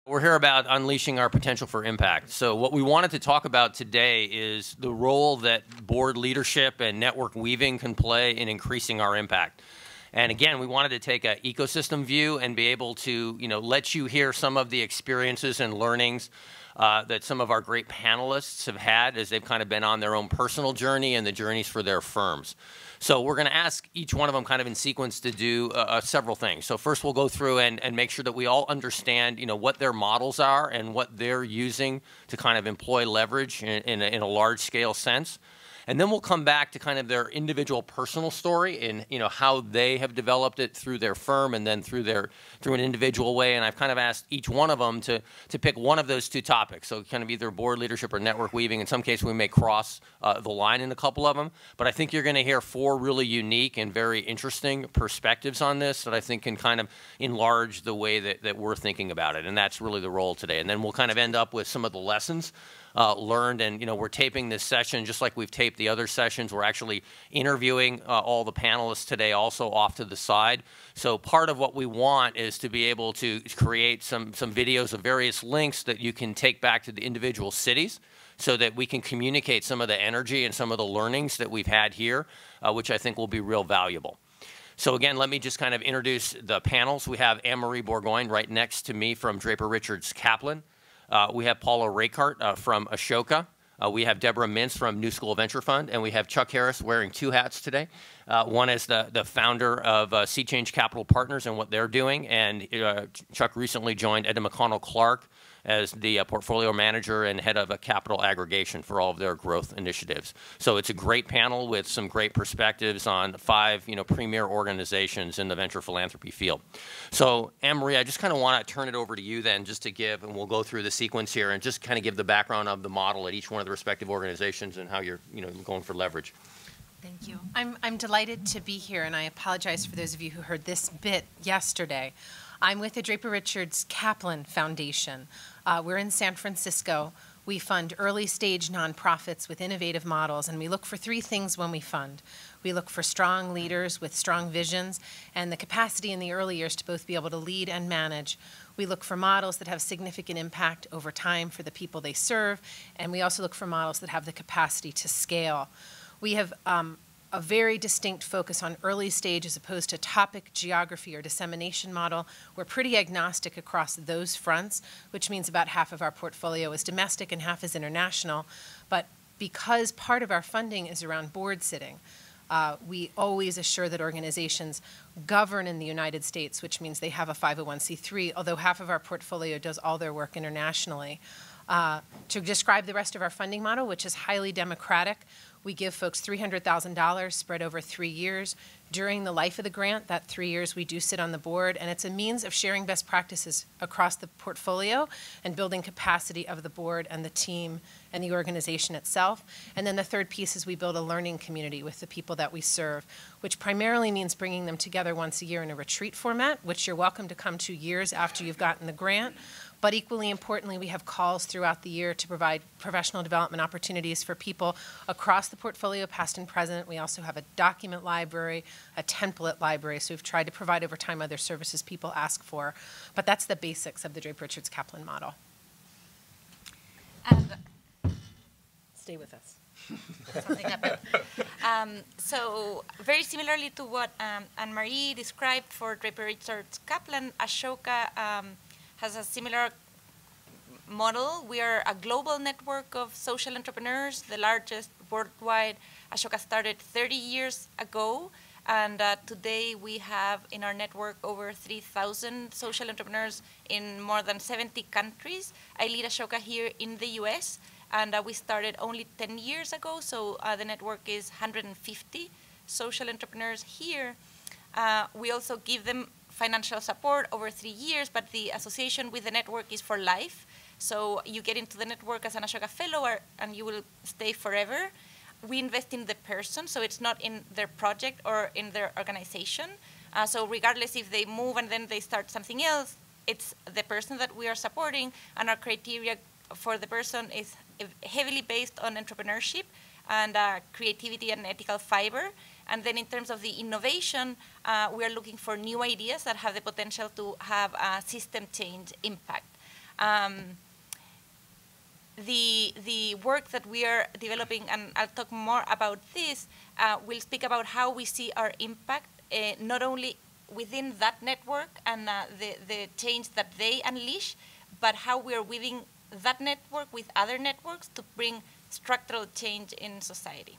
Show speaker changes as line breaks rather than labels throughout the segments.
We're here about unleashing our potential for impact. So what we wanted to talk about today is the role that board leadership and network weaving can play in increasing our impact. And again, we wanted to take an ecosystem view and be able to, let you hear some of the experiences and learnings that some of our great panelists have had as they've kind of been on their own personal journey and the journeys for their firms. So we're going to ask each one of them kind of in sequence to do several things. So first we'll go through and make sure that we all understand, what their models are and what they're using to kind of employ leverage in a large scale sense. And then we'll come back to kind of their individual personal story and how they have developed it through their firm and then through an individual way. And I've kind of asked each one of them to pick one of those two topics. So kind of either board leadership or network weaving. In some cases, we may cross the line in a couple of them. But I think you're going to hear four really unique and very interesting perspectives on this that I think can kind of enlarge the way that we're thinking about it. And that's really the role today. And then we'll kind of end up with some of the lessons learned. And, we're taping this session just like we've taped the other sessions. We're actually interviewing all the panelists today also off to the side. So part of what we want is to be able to create some videos of various links that you can take back to the individual cities so that we can communicate some of the energy and some of the learnings that we've had here, which I think will be real valuable. So again, let me just kind of introduce the panels. We have Anne-Marie Bourgoin right next to me from Draper Richards Kaplan. We have Paula Rakehart from Ashoka. We have Deborah Mintz from New School Venture Fund, and we have Chuck Harris wearing two hats today. One is the founder of Sea Change Capital Partners and what they're doing, and Chuck recently joined Edna McConnell Clarke as the portfolio manager and head of a capital aggregation for all of their growth initiatives. So it's a great panel with some great perspectives on 5 premier organizations in the venture philanthropy field. So Anne-Marie, I just kind of want to turn it over to you then just to give, and we'll go through the sequence here and just kind of give the background of the model at each one of the respective organizations and how you're going for leverage.
Thank you. I'm delighted to be here, and I apologize for those of you who heard this bit yesterday. I'm with the Draper Richards Kaplan Foundation. We're in San Francisco. We fund early-stage nonprofits with innovative models, and we look for 3 things when we fund. We look for strong leaders with strong visions and the capacity in the early years to both be able to lead and manage. We look for models that have significant impact over time for the people they serve, and we also look for models that have the capacity to scale. We have a very distinct focus on early stage as opposed to topic, geography, or dissemination model. We're pretty agnostic across those fronts, which means about half of our portfolio is domestic and half is international. But because part of our funding is around board sitting, we always assure that organizations govern in the United States, which means they have a 501c3, although half of our portfolio does all their work internationally. To describe the rest of our funding model, which is highly democratic, we give folks $300,000 spread over 3 years. During the life of the grant, that 3 years, we do sit on the board, and it's a means of sharing best practices across the portfolio and building capacity of the board and the team and the organization itself. And then the third piece is we build a learning community with the people that we serve, which primarily means bringing them together once a year in a retreat format, which you're welcome to come to years after you've gotten the grant. But equally importantly, we have calls throughout the year to provide professional development opportunities for people across the portfolio, past and present. We also have a document library, a template library. So we've tried to provide over time other services people ask for. But that's the basics of the Draper Richards Kaplan model.
And
Stay with us.
Something happened. So very similarly to what Anne-Marie described for Draper Richards Kaplan, Ashoka has a similar model. We are a global network of social entrepreneurs, the largest worldwide. Ashoka started 30 years ago, and today we have in our network over 3,000 social entrepreneurs in more than 70 countries. I lead Ashoka here in the US, and we started only 10 years ago, so the network is 150 social entrepreneurs here. We also give them financial support over 3 years, but the association with the network is for life. So you get into the network as an Ashoka Fellow and you will stay forever. We invest in the person, so it's not in their project or in their organization. So regardless if they move and then they start something else, it's the person that we are supporting, and our criteria for the person is heavily based on entrepreneurship and creativity and ethical fiber. And then in terms of the innovation, we are looking for new ideas that have the potential to have a system change impact. The work that we are developing, and I'll talk more about this, will speak about how we see our impact, not only within that network and the change that they unleash, but how we are weaving that network with other networks to bring structural change in society.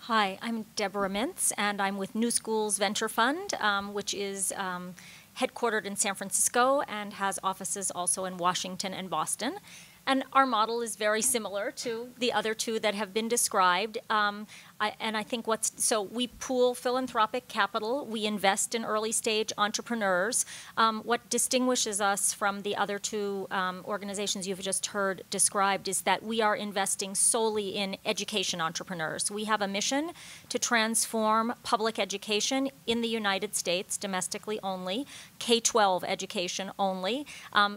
Hi, I'm Deborah Mintz, and I'm with New Schools Venture Fund, which is headquartered in San Francisco and has offices also in Washington and Boston. And our model is very similar to the other two that have been described. I think so we pool philanthropic capital, we invest in early stage entrepreneurs. What distinguishes us from the other two organizations you've just heard described is that we are investing solely in education entrepreneurs. We have a mission to transform public education in the United States, domestically only, K-12 education only,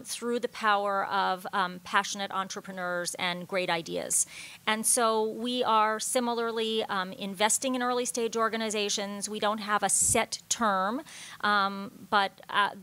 through the power of passionate entrepreneurs and great ideas. And so we are similarly investing in early stage organizations. We don't have a set term, but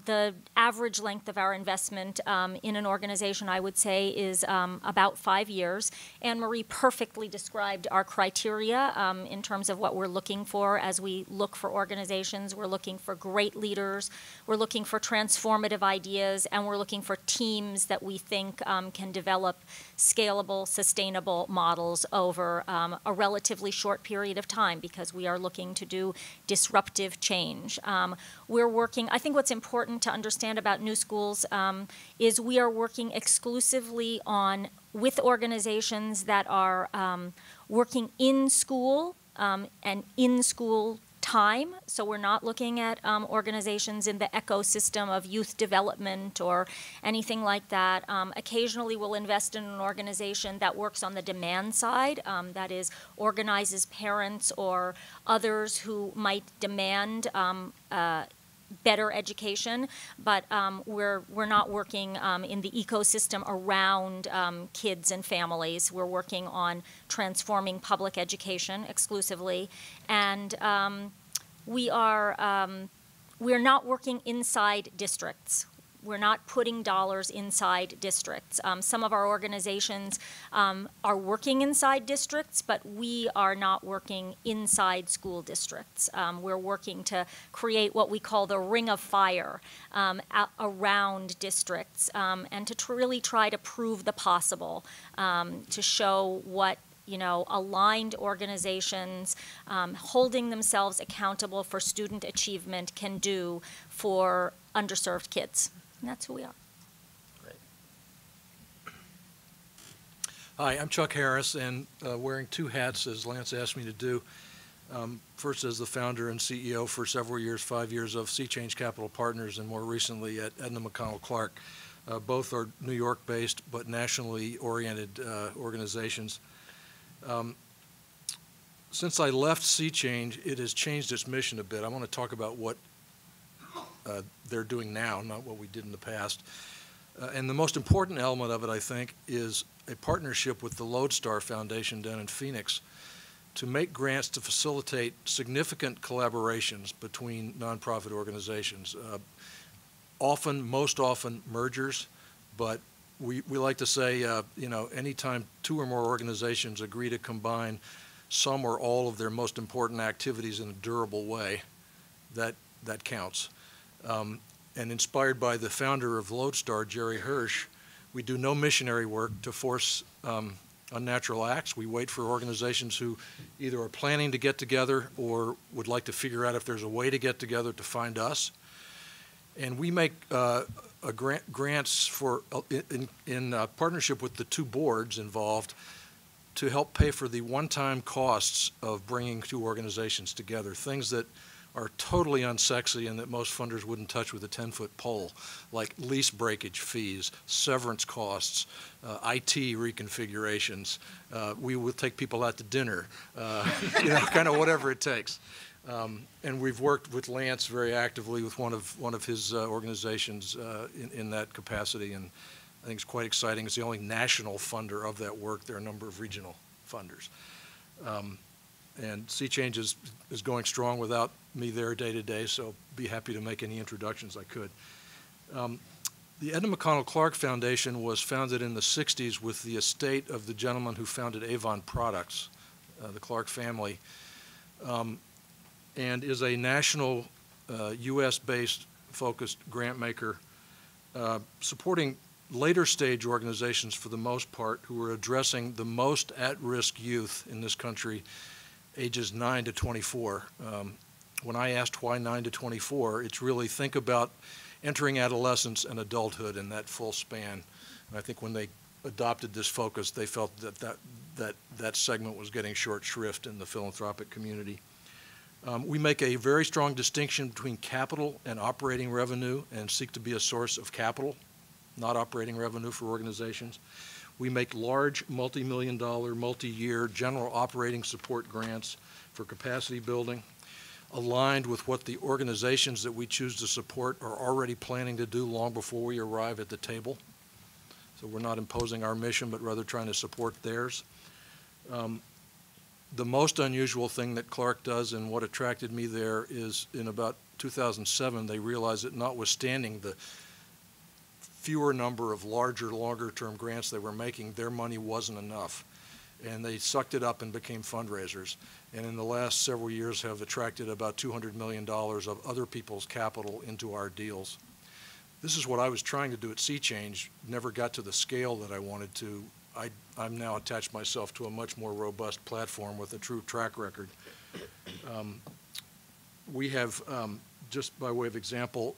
the average length of our investment in an organization, I would say, is about 5 years. Anne-Marie perfectly described our criteria in terms of what we're looking for as we look for organizations. We're looking for great leaders, we're looking for transformative ideas, and we're looking for teams that we think can develop scalable, sustainable models over a relatively short period of time, because we are looking to do disruptive change. We're working, I think what's important to understand about New Schools is we are working exclusively with organizations that are working in school and in school time. So we're not looking at organizations in the ecosystem of youth development or anything like that. Occasionally we'll invest in an organization that works on the demand side, that is, organizes parents or others who might demand better education, but we're not working in the ecosystem around kids and families. We're working on transforming public education exclusively, and we're not working inside districts. We're not putting dollars inside districts. Some of our organizations are working inside districts, but we are not working inside school districts. We're working to create what we call the ring of fire around districts, and to really try to prove the possible, to show what aligned organizations holding themselves accountable for student achievement can do for underserved kids. And that's who we are.
Great.
Hi, I'm Chuck Harris, and wearing two hats, as Lance asked me to do. First as the founder and CEO for several years, 5 years, of Sea Change Capital Partners, and more recently at Edna, Mcconnell, Clarke. Both are New York-based but nationally oriented organizations. Since I left Sea Change, it has changed its mission a bit. I want to talk about what they're doing now, not what we did in the past. And the most important element of it, I think, is a partnership with the Lodestar Foundation down in Phoenix to make grants to facilitate significant collaborations between nonprofit organizations. Most often mergers, but we like to say, anytime two or more organizations agree to combine some or all of their most important activities in a durable way, that counts. And inspired by the founder of Lodestar, Jerry Hirsch, we do no missionary work to force unnatural acts. We wait for organizations who either are planning to get together or would like to figure out if there's a way to get together to find us. And we make grants for in partnership with the two boards involved to help pay for the one-time costs of bringing two organizations together, things that are totally unsexy and that most funders wouldn't touch with a 10-foot pole, like lease breakage fees, severance costs, IT reconfigurations. We will take people out to dinner, kind of whatever it takes. And we've worked with Lance very actively with one of his organizations in that capacity, and I think it's quite exciting. It's the only national funder of that work. There are a number of regional funders. And Sea Change is going strong without me there day to day, so be happy to make any introductions I could. The Edna McConnell Clarke Foundation was founded in the 60s with the estate of the gentleman who founded Avon Products, the Clarke family, and is a national U.S.-based focused grant maker supporting later stage organizations for the most part who are addressing the most at-risk youth in this country, ages 9 to 24. When I asked why 9 to 24, it's really think about entering adolescence and adulthood in that full span. And I think when they adopted this focus, they felt that segment was getting short shrift in the philanthropic community. We make a very strong distinction between capital and operating revenue and seek to be a source of capital, not operating revenue for organizations. We make large multi-million-dollar, multi-year general operating support grants for capacity building, aligned with what the organizations that we choose to support are already planning to do long before we arrive at the table. So we're not imposing our mission, but rather trying to support theirs. The most unusual thing that Clarke does and what attracted me there is in about 2007, they realized that notwithstanding the fewer number of larger, longer-term grants they were making, their money wasn't enough. And they sucked it up and became fundraisers. And in the last several years have attracted about $200 million of other people's capital into our deals. This is what I was trying to do at Sea Change, never got to the scale that I wanted to. I'm now attached myself to a much more robust platform with a true track record. We have, just by way of example,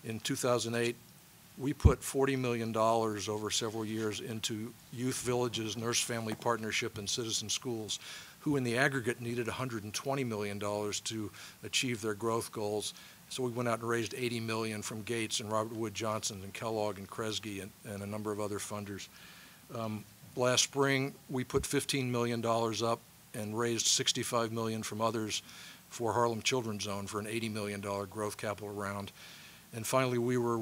in 2008, we put $40 million over several years into youth villages, nurse family partnership, and citizen schools, who in the aggregate needed $120 million to achieve their growth goals. So we went out and raised $80 million from Gates and Robert Wood Johnson and Kellogg and Kresge and a number of other funders. Last spring, we put $15 million up and raised $65 million from others for Harlem Children's Zone for an $80 million growth capital round. And finally, we were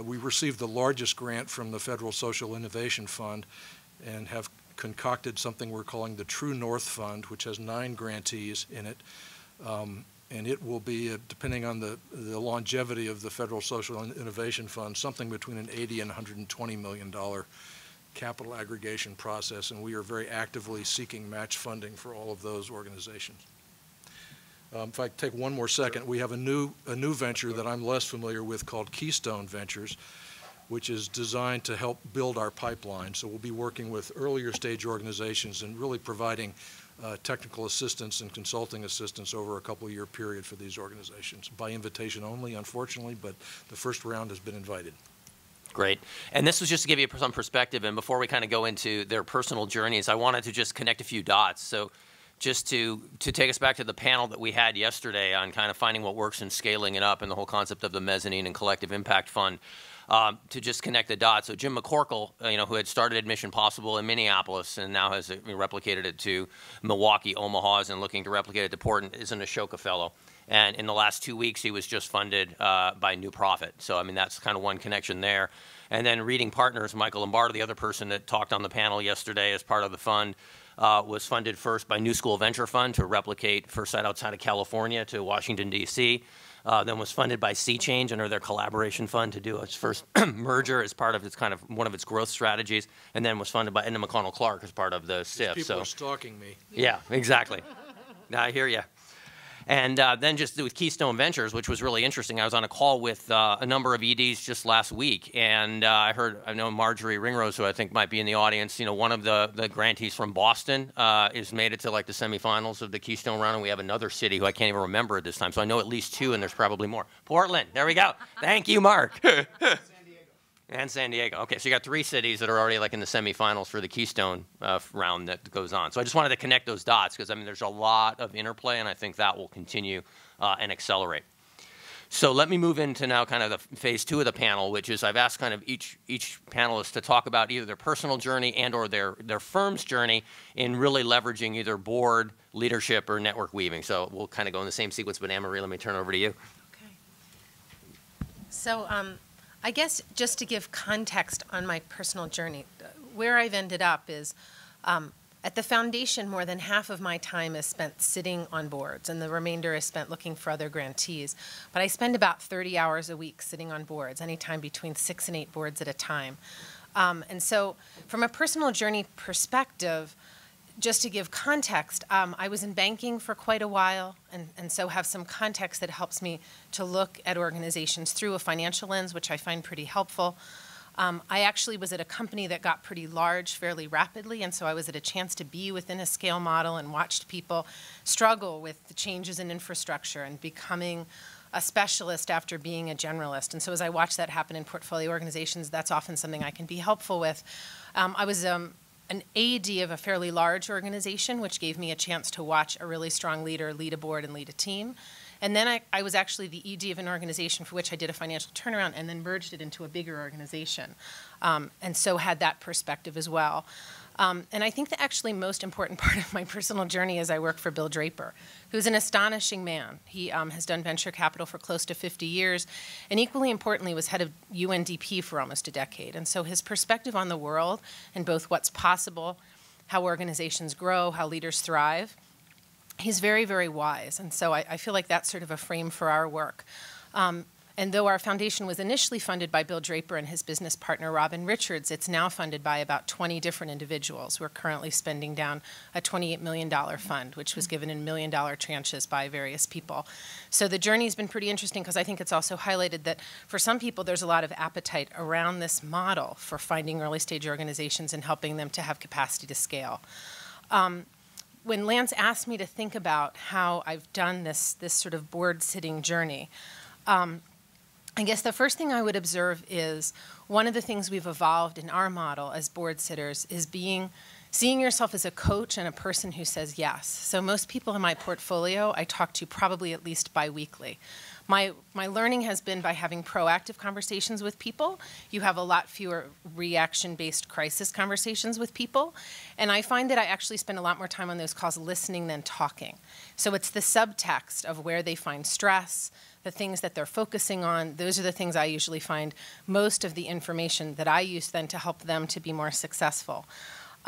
we received the largest grant from the Federal Social Innovation Fund and have concocted something we're calling the True North Fund, which has 9 grantees in it. And it will be, depending on the longevity of the Federal Social Innovation Fund, something between an $80 and $120 million capital aggregation process, and we are very actively seeking match funding for all of those organizations. If I take one more second, we have a new venture that I'm less familiar with called Keystone Ventures, which is designed to help build our pipeline. So we'll be working with earlier stage organizations and really providing technical assistance and consulting assistance over a couple-year period for these organizations. By invitation only, unfortunately, but the first round has been invited.
Great. And this was just to give you some perspective, and before we kind of go into their personal journeys, I wanted to just connect a few dots. So just to take us back to the panel that we had yesterday on kind of finding what works and scaling it up and the whole concept of the mezzanine and collective impact fund, to just connect the dots. So Jim McConnell, who had started Admission Possible in Minneapolis and now has replicated it to Milwaukee, Omaha, and looking to replicate it to Portland, is an Ashoka Fellow. And in the last 2 weeks, he was just funded by New Profit. So, I mean, that's kind of one connection there. And then Reading Partners, Michael Lombardo, the other person that talked on the panel yesterday as part of the fund, was funded first by New School Venture Fund to replicate first site outside of California to Washington, D.C., then was funded by Sea Change under their collaboration fund to do its first merger as part of its kind of one of its growth strategies, and then was funded by Edna McConnell Clarke as part of the SIF.
People are stalking me.
Yeah, exactly. I hear you. And then just with Keystone Ventures, which was really interesting, I was on a call with a number of EDs just last week, and I know Marjorie Ringrose, who I think might be in the audience, one of the grantees from Boston has made it to like the semifinals of the Keystone round, and we have another city who I can't even remember at this time, so I know at least 2, and there's probably more. Portland, there we go. Thank you, Mark. And San Diego. Okay, so you got 3 cities that are already like in the semifinals for the Keystone round that goes on. So I just wanted to connect those dots because, I mean, there's a lot of interplay, and I think that will continue and accelerate. So let me move into now kind of the phase 2 of the panel, which is I've asked kind of each panelist to talk about either their personal journey and or their firm's journey in really leveraging either board, leadership, or network weaving. So we'll kind of go in the same sequence, but Anne-Marie, let me turn over to you.
Okay. So I guess just to give context on my personal journey, where I've ended up is, At the foundation, more than half of my time is spent sitting on boards, and the remainder is spent looking for other grantees. But I spend about 30 hours a week sitting on boards, anytime between 6 and 8 boards at a time. And so from a personal journey perspective, just to give context, I was in banking for quite a while, and so have some context that helps me to look at organizations through a financial lens, which I find pretty helpful. I actually was at a company that got pretty large fairly rapidly, and so I was at a chance to be within a scale model and watched people struggle with the changes in infrastructure and becoming a specialist after being a generalist. And so as I watch that happen in portfolio organizations, that's often something I can be helpful with. I was an AD of a fairly large organization, which gave me a chance to watch a really strong leader lead a board and lead a team. And then I was actually the ED of an organization for which I did a financial turnaround and then merged it into a bigger organization. And so had that perspective as well. And I think the actually most important part of my personal journey is I work for Bill Draper, who's an astonishing man. He has done venture capital for close to 50 years, and equally importantly was head of UNDP for almost a decade. And so his perspective on the world and both what's possible, how organizations grow, how leaders thrive, he's very, very wise. And so I feel like that's sort of a frame for our work. And though our foundation was initially funded by Bill Draper and his business partner, Robin Richards, it's now funded by about 20 different individuals. We're currently spending down a $28 million fund, which was given in $1 million tranches by various people. So the journey's been pretty interesting because I think it's also highlighted that for some people there's a lot of appetite around this model for finding early stage organizations and helping them to have capacity to scale. When Lance asked me to think about how I've done this sort of board sitting journey, I guess the first thing I would observe is one of the things we've evolved in our model as board sitters is seeing yourself as a coach and a person who says yes. So most people in my portfolio I talk to probably at least biweekly. My learning has been by having proactive conversations with people. You have a lot fewer reaction-based crisis conversations with people. And I find that I actually spend a lot more time on those calls listening than talking. So it's the subtext of where they find stress, the things that they're focusing on. Those are the things I usually find most of the information that I use then to help them to be more successful.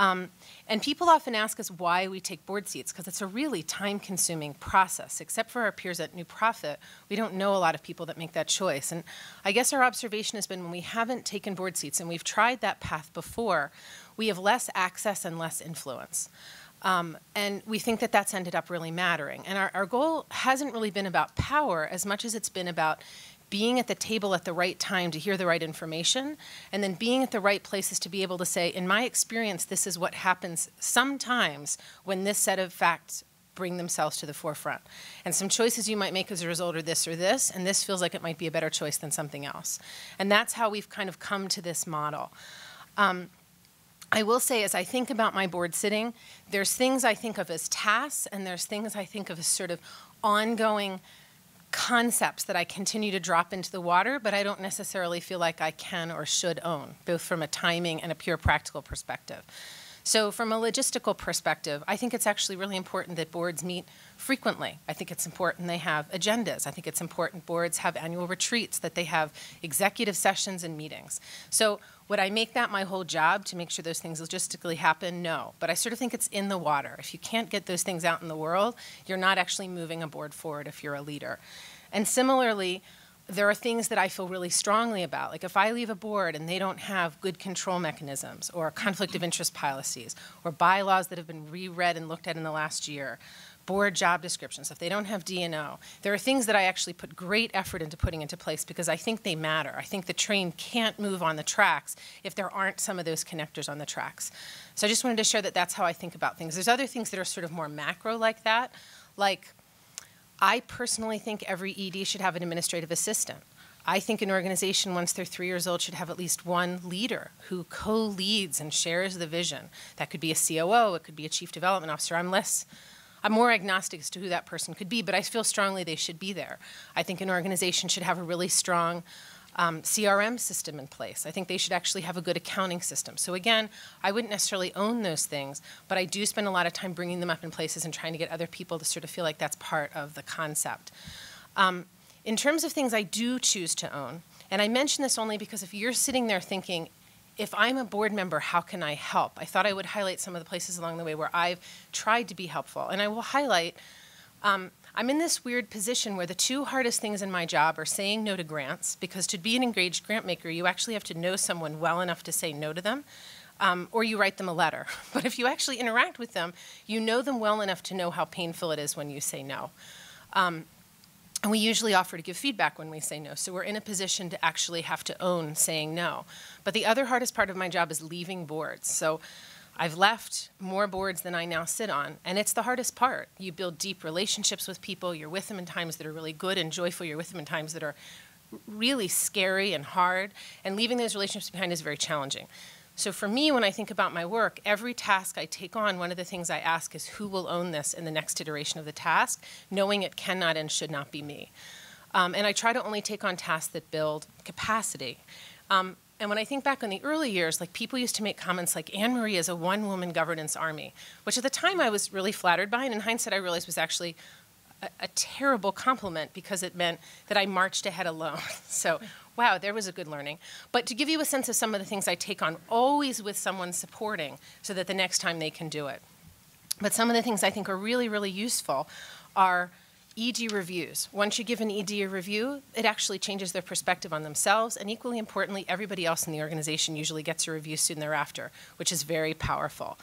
And people often ask us why we take board seats, because it's a really time-consuming process. Except for our peers at New Profit, we don't know a lot of people that make that choice. And I guess our observation has been when we haven't taken board seats, and we've tried that path before, we have less access and less influence. And we think that that's ended up really mattering. And our goal hasn't really been about power as much as it's been about being at the table at the right time to hear the right information, and then being at the right places to be able to say, in my experience, this is what happens sometimes when this set of facts bring themselves to the forefront. And some choices you might make as a result are this or this, and this feels like it might be a better choice than something else. And that's how we've kind of come to this model. I will say, as I think about my board sitting, there's things I think of as tasks, and there's things I think of as sort of ongoing concepts that I continue to drop into the water, but I don't necessarily feel like I can or should own, both from a timing and a pure practical perspective. So from a logistical perspective, I think it's actually really important that boards meet frequently. I think it's important they have agendas. I think it's important boards have annual retreats, that they have executive sessions and meetings. So would I make that my whole job to make sure those things logistically happen? No. But I sort of think it's in the water. If you can't get those things out in the world, you're not actually moving a board forward if you're a leader. And similarly, there are things that I feel really strongly about. Like if I leave a board and they don't have good control mechanisms or conflict of interest policies or bylaws that have been reread and looked at in the last year, board job descriptions, if they don't have D&O, there are things that I actually put great effort into putting into place because I think they matter. I think the train can't move on the tracks if there aren't some of those connectors on the tracks. So I just wanted to share that that's how I think about things. There's other things that are sort of more macro like that, like I personally think every ED should have an administrative assistant. I think an organization, once they're 3 years old, should have at least one leader who co-leads and shares the vision. That could be a COO, it could be a chief development officer. I'm more agnostic as to who that person could be, but I feel strongly they should be there. I think an organization should have a really strong CRM system in place. I think they should actually have a good accounting system. So again, I wouldn't necessarily own those things, but I do spend a lot of time bringing them up in places and trying to get other people to sort of feel like that's part of the concept. In terms of things I do choose to own, and I mention this only because if you're sitting there thinking, if I'm a board member, how can I help? I thought I would highlight some of the places along the way where I've tried to be helpful. And I will highlight, I'm in this weird position where the two hardest things in my job are saying no to grants, because to be an engaged grant maker, you actually have to know someone well enough to say no to them, or you write them a letter. But if you actually interact with them, you know them well enough to know how painful it is when you say no. And we usually offer to give feedback when we say no, so we're in a position to actually have to own saying no. But the other hardest part of my job is leaving boards. So I've left more boards than I now sit on, and it's the hardest part. You build deep relationships with people. You're with them in times that are really good and joyful. You're with them in times that are really scary and hard, and leaving those relationships behind is very challenging. So for me, when I think about my work, every task I take on, one of the things I ask is who will own this in the next iteration of the task, knowing it cannot and should not be me. And I try to only take on tasks that build capacity. And when I think back on the early years, like people used to make comments like Anne Marie is a one-woman governance army, which at the time I was really flattered by, and in hindsight I realized was actually a terrible compliment because it meant that I marched ahead alone. So, wow, there was a good learning. But to give you a sense of some of the things I take on, always with someone supporting so that the next time they can do it. But some of the things I think are really, really useful are ED reviews. Once you give an ED a review, it actually changes their perspective on themselves, and equally importantly, everybody else in the organization usually gets a review soon thereafter, which is very powerful.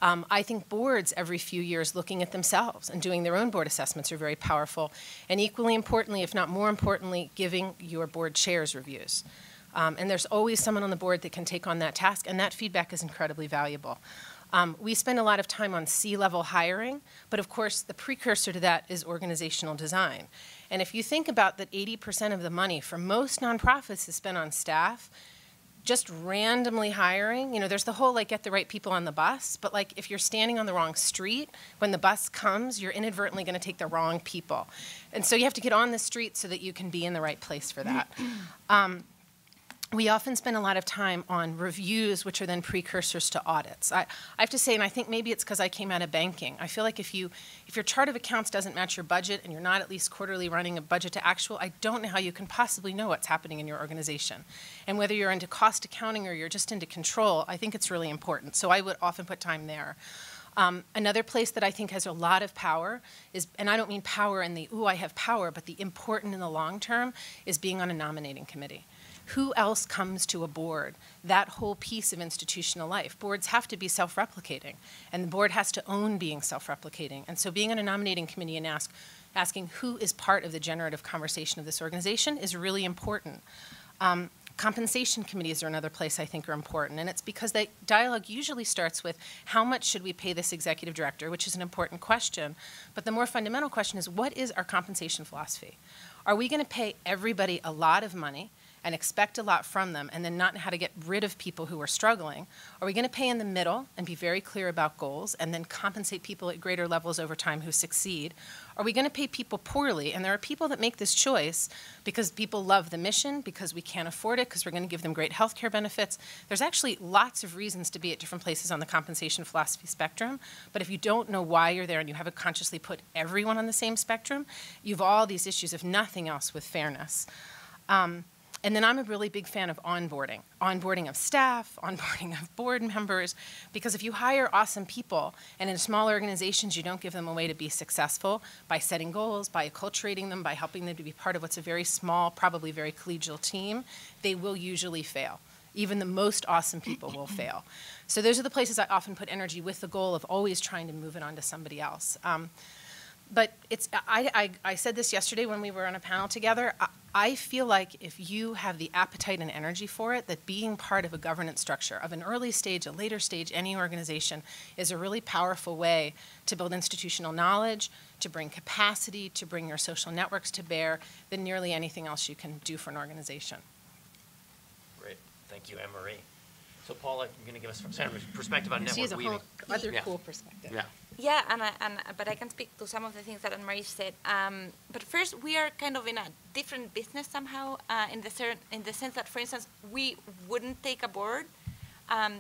I think boards every few years looking at themselves and doing their own board assessments are very powerful, and equally importantly, if not more importantly, giving your board chairs reviews. And there's always someone on the board that can take on that task, and that feedback is incredibly valuable. We spend a lot of time on C-level hiring, but of course the precursor to that is organizational design. And if you think about that 80% of the money for most nonprofits is spent on staff, just randomly hiring, you know, there's the whole like get the right people on the bus, but like if you're standing on the wrong street, when the bus comes, you're inadvertently going to take the wrong people. And so you have to get on the street so that you can be in the right place for that. We often spend a lot of time on reviews, which are then precursors to audits. I have to say, and I think maybe it's because I came out of banking, I feel like if your chart of accounts doesn't match your budget and you're not at least quarterly running a budget to actual, I don't know how you can possibly know what's happening in your organization. And whether you're into cost accounting or you're just into control, I think it's really important. So I would often put time there. Another place that I think has a lot of power is, and I don't mean power in the, ooh, I have power, but the important in the long term is being on a nominating committee. Who else comes to a board? That whole piece of institutional life. Boards have to be self-replicating, and the board has to own being self-replicating. And so being on a nominating committee and asking who is part of the generative conversation of this organization is really important. Compensation committees are another place I think are important, and it's because the dialogue usually starts with how much should we pay this executive director, which is an important question, but the more fundamental question is what is our compensation philosophy? Are we going to pay everybody a lot of money and expect a lot from them and then not know how to get rid of people who are struggling? Are we going to pay in the middle and be very clear about goals and then compensate people at greater levels over time who succeed? Are we going to pay people poorly? And there are people that make this choice because people love the mission, because we can't afford it, because we're going to give them great health care benefits. There's actually lots of reasons to be at different places on the compensation philosophy spectrum, but if you don't know why you're there and you haven't consciously put everyone on the same spectrum, you've all these issues, if nothing else, with fairness. And then I'm a really big fan of onboarding. Onboarding of staff, onboarding of board members, because if you hire awesome people and in small organizations you don't give them a way to be successful by setting goals, by acculturating them, by helping them to be part of what's a very small, probably very collegial team, they will usually fail. Even the most awesome people will fail. So those are the places I often put energy with the goal of always trying to move it on to somebody else. But it's, I said this yesterday when we were on a panel together, I feel like if you have the appetite and energy for it, that being part of a governance structure, of an early stage, a later stage, any organization, is a really powerful way to build institutional knowledge, to bring capacity, to bring your social networks to bear, than nearly anything else you can do for an organization.
Great. Thank you, Anne-Marie. So Paula, you're going to give us some perspective on network weaving.
She has a whole other cool perspective.
Yeah.
Yeah, but I can speak to some of the things that Anne-Marie said. But first, we are kind of in a different business somehow, in the sense that, for instance, we wouldn't take a board, a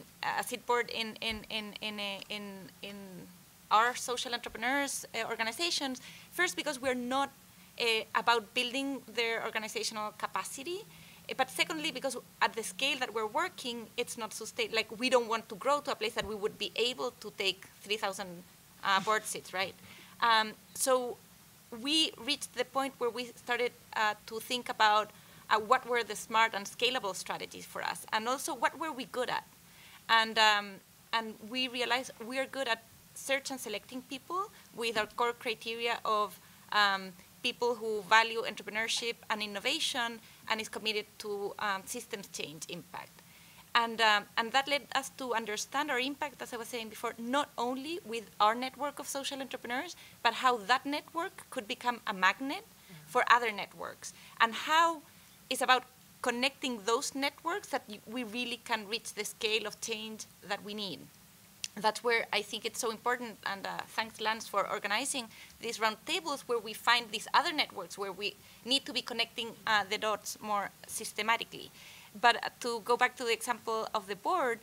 seat board in our social entrepreneurs organizations. First, because we're not about building their organizational capacity. But secondly, because at the scale that we're working, it's not sustainable. Like, we don't want to grow to a place that we would be able to take 3,000 board seats, right? So we reached the point where we started to think about what were the smart and scalable strategies for us, and also what were we good at. And we realized we are good at search and selecting people with our core criteria of people who value entrepreneurship and innovation and is committed to systems change impact. And that led us to understand our impact, as I was saying before, not only with our network of social entrepreneurs, but how that network could become a magnet for other networks, and how it's about connecting those networks that we really can reach the scale of change that we need. That's where I think it's so important, and thanks, Lance, for organizing these roundtables where we find these other networks where we need to be connecting the dots more systematically. But to go back to the example of the board,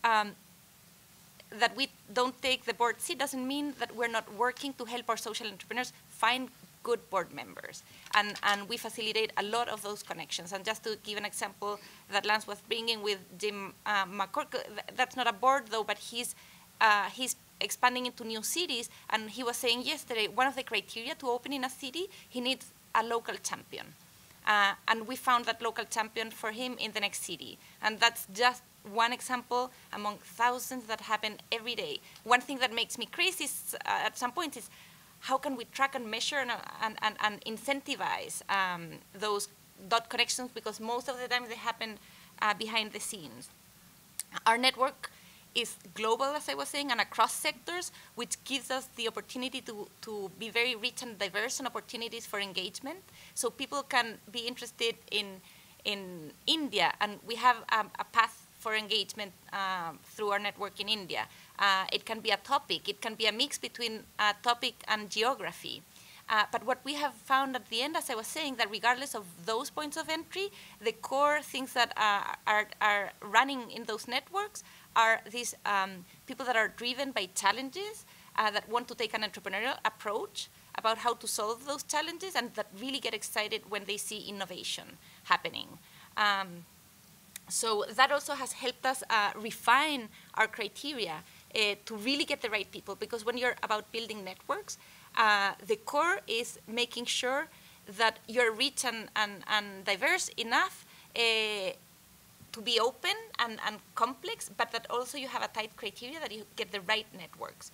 that we don't take the board seat doesn't mean that we're not working to help our social entrepreneurs find good board members. And we facilitate a lot of those connections. And just to give an example that Lance was bringing with Jim McConnell, that's not a board though, but he's expanding into new cities. And he was saying yesterday, one of the criteria to open in a city, he needs a local champion. And we found that local champion for him in the next city. And that's just one example among thousands that happen every day. One thing that makes me crazy is, at some point is, how can we track and measure and incentivize those dot connections, because most of the time they happen behind the scenes. Our network is global, as I was saying, and across sectors, which gives us the opportunity to be very rich and diverse in opportunities for engagement. So people can be interested in India, and we have a path for engagement through our network in India. It can be a topic. It can be a mix between topic and geography. But what we have found at the end, as I was saying, that regardless of those points of entry, the core things that are running in those networks are these people that are driven by challenges, that want to take an entrepreneurial approach about how to solve those challenges, and that really get excited when they see innovation happening. So that also has helped us refine our criteria to really get the right people, because when you're about building networks, the core is making sure that you're rich and diverse enough to be open and complex, but that also you have a tight criteria that you get the right networks.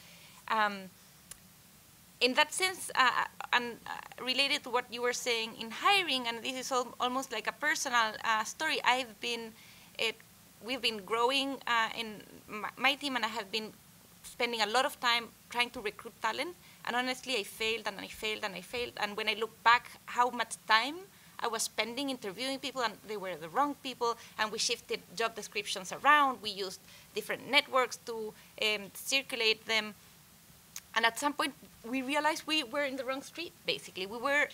In that sense, and related to what you were saying in hiring, and this is almost like a personal story, we've been growing in my team, and I have been spending a lot of time trying to recruit talent, and honestly, I failed, and I failed, and I failed, and when I look back how much time I was spending interviewing people, and they were the wrong people, and we shifted job descriptions around, we used different networks to circulate them, and at some point, we realized we were in the wrong street, basically. We were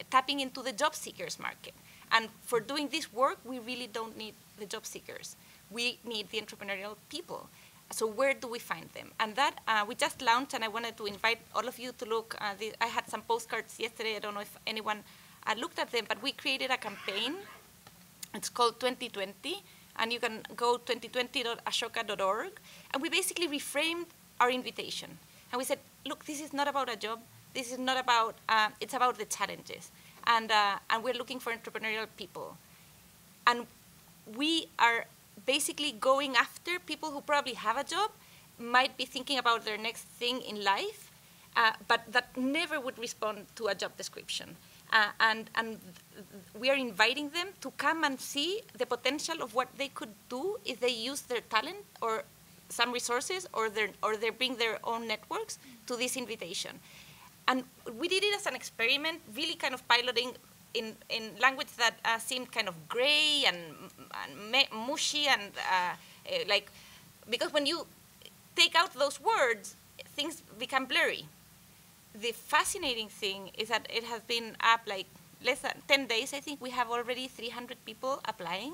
tapping into the job seekers market, and for doing this work, we really don't need the job seekers. We need the entrepreneurial people. So where do we find them? And that we just launched, and I wanted to invite all of you to look. I had some postcards yesterday. I don't know if anyone looked at them, but we created a campaign. It's called 2020, and you can go 2020.ashoka.org. And we basically reframed our invitation. And we said, look, this is not about a job. This is not about, it's about the challenges. And we're looking for entrepreneurial people. And we are basically going after people who probably have a job, might be thinking about their next thing in life, but that never would respond to a job description. And we are inviting them to come and see the potential of what they could do if they use their talent or some resources, or they bring their own networks to this invitation. And we did it as an experiment, really kind of piloting in language that seemed kind of gray and mushy, and like, because when you take out those words, things become blurry. The fascinating thing is that it has been up like less than 10 days. I think we have already 300 people applying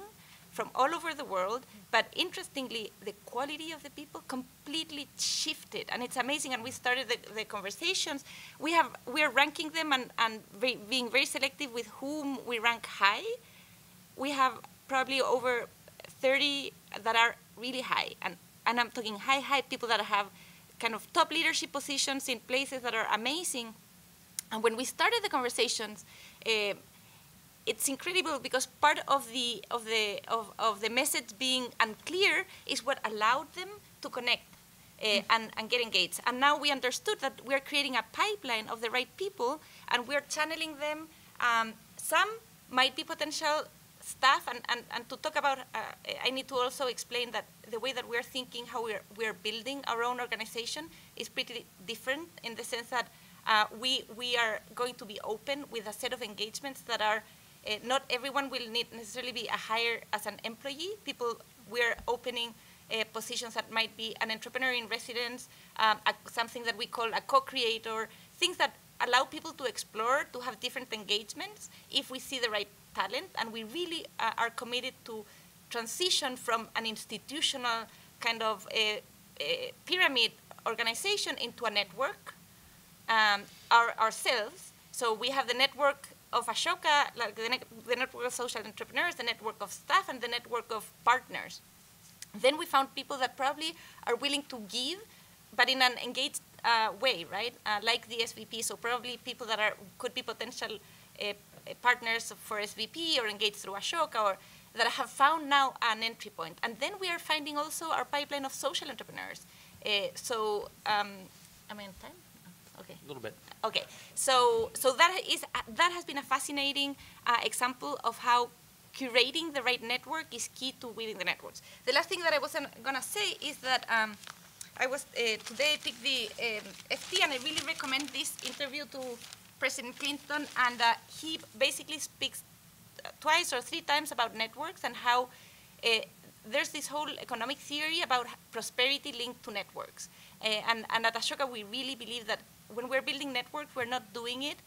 from all over the world, but interestingly, the quality of the people completely shifted, and it's amazing. And we started the conversations. We are ranking them and being very selective with whom we rank high, we have probably over 30 that are really high, and I'm talking high people that have kind of top leadership positions in places that are amazing. And when we started the conversations, it's incredible because part of the message being unclear is what allowed them to connect and get engaged. And now we understood that we're creating a pipeline of the right people, and we're channeling them. Some might be potential staff, and to talk about, I need to also explain that the way that we're thinking, how we're building our own organization is pretty different in the sense that we are going to be open with a set of engagements that are, not everyone will need necessarily be a hire as an employee. We're opening positions that might be an entrepreneur in residence, something that we call a co-creator, things that allow people to explore, to have different engagements if we see the right talent. And we really are committed to transition from an institutional kind of a pyramid organization into a network ourselves. So we have the network of Ashoka, like the network of social entrepreneurs, the network of staff, and the network of partners. Then we found people that probably are willing to give, but in an engaged way, right? Like the SVP, so probably people that could be potential partners for SVP or engaged through Ashoka, or that have found now an entry point. And then we are finding also our pipeline of social entrepreneurs. Am I on time? Okay.
A little bit.
Okay. So that has been a fascinating example of how curating the right network is key to winning the networks. The last thing that I wasn't gonna say is that I was today I picked the FT, and I really recommend this interview to President Clinton, and he basically speaks twice or three times about networks and how there's this whole economic theory about prosperity linked to networks. And at Ashoka, we really believe that when we're building networks, we're not doing it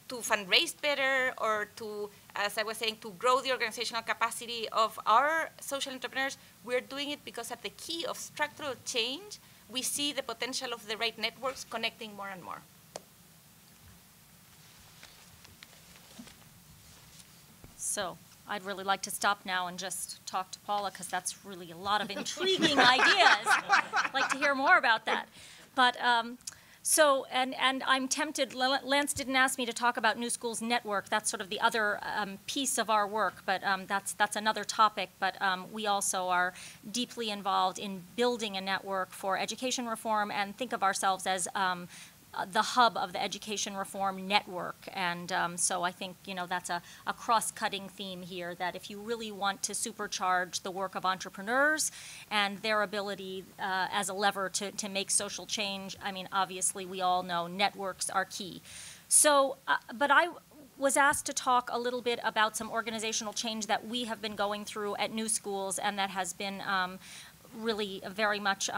to fundraise better or to, as I was saying, to grow the organizational capacity of our social entrepreneurs. We're doing it because at the key of structural change, we see the potential of the right networks connecting more and more.
So I'd really like to stop now and just talk to Paula, because that's really a lot of intriguing ideas. I'd like to hear more about that. But and I'm tempted, Lance didn't ask me to talk about New Schools Network. That's sort of the other piece of our work, but that's another topic. But we also are deeply involved in building a network for education reform, and think of ourselves as the hub of the education reform network. And so I think, that's a cross-cutting theme here, that if you really want to supercharge the work of entrepreneurs and their ability as a lever to make social change, I mean, obviously we all know networks are key. So, but I was asked to talk a little bit about some organizational change that we have been going through at New Schools, and that has been really very much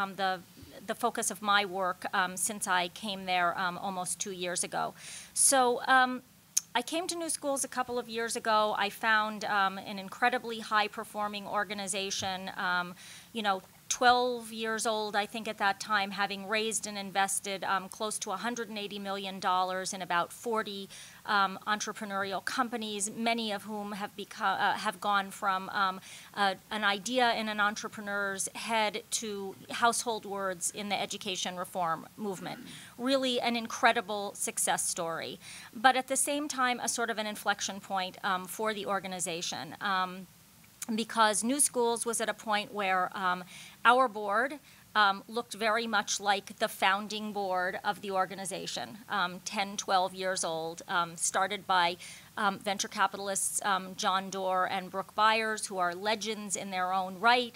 the focus of my work since I came there almost 2 years ago. So I came to New Schools a couple of years ago. I found an incredibly high-performing organization, 12 years old, I think, at that time, having raised and invested close to $180 million in about 40 entrepreneurial companies, many of whom have gone from an idea in an entrepreneur's head to household words in the education reform movement. Really an incredible success story. But at the same time, a sort of an inflection point for the organization. Because New Schools was at a point where our board looked very much like the founding board of the organization, 10, 12 years old, started by venture capitalists John Doerr and Brooke Byers, who are legends in their own right,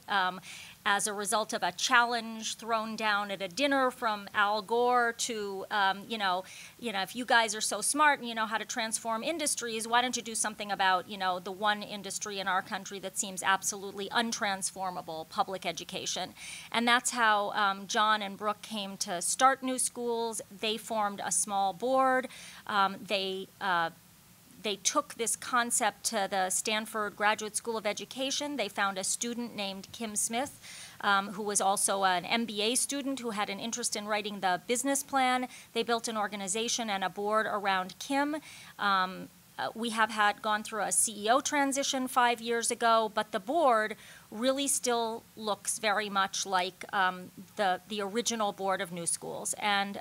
as a result of a challenge thrown down at a dinner from Al Gore to, if you guys are so smart and you know how to transform industries, why don't you do something about, the one industry in our country that seems absolutely untransformable, public education. And that's how John and Brooke came to start New Schools. They formed a small board. They took this concept to the Stanford Graduate School of Education. They found a student named Kim Smith, who was also an MBA student who had an interest in writing the business plan. They built an organization and a board around Kim. We have gone through a CEO transition 5 years ago, but the board really still looks very much like the original board of New Schools. And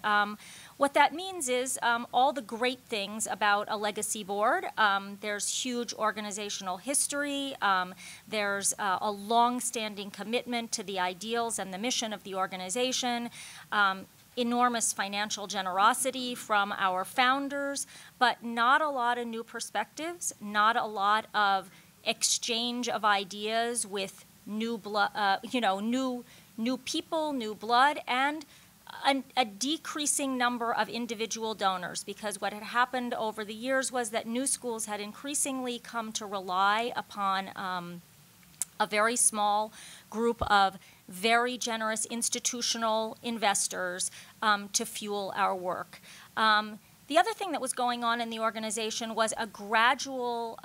what that means is all the great things about a legacy board. There's huge organizational history. There's a long-standing commitment to the ideals and the mission of the organization. Enormous financial generosity from our founders, but not a lot of new perspectives, not a lot of exchange of ideas with new blood, new people, new blood, and a decreasing number of individual donors, because what had happened over the years was that New Schools had increasingly come to rely upon a very small group of very generous institutional investors to fuel our work. The other thing that was going on in the organization was a gradual,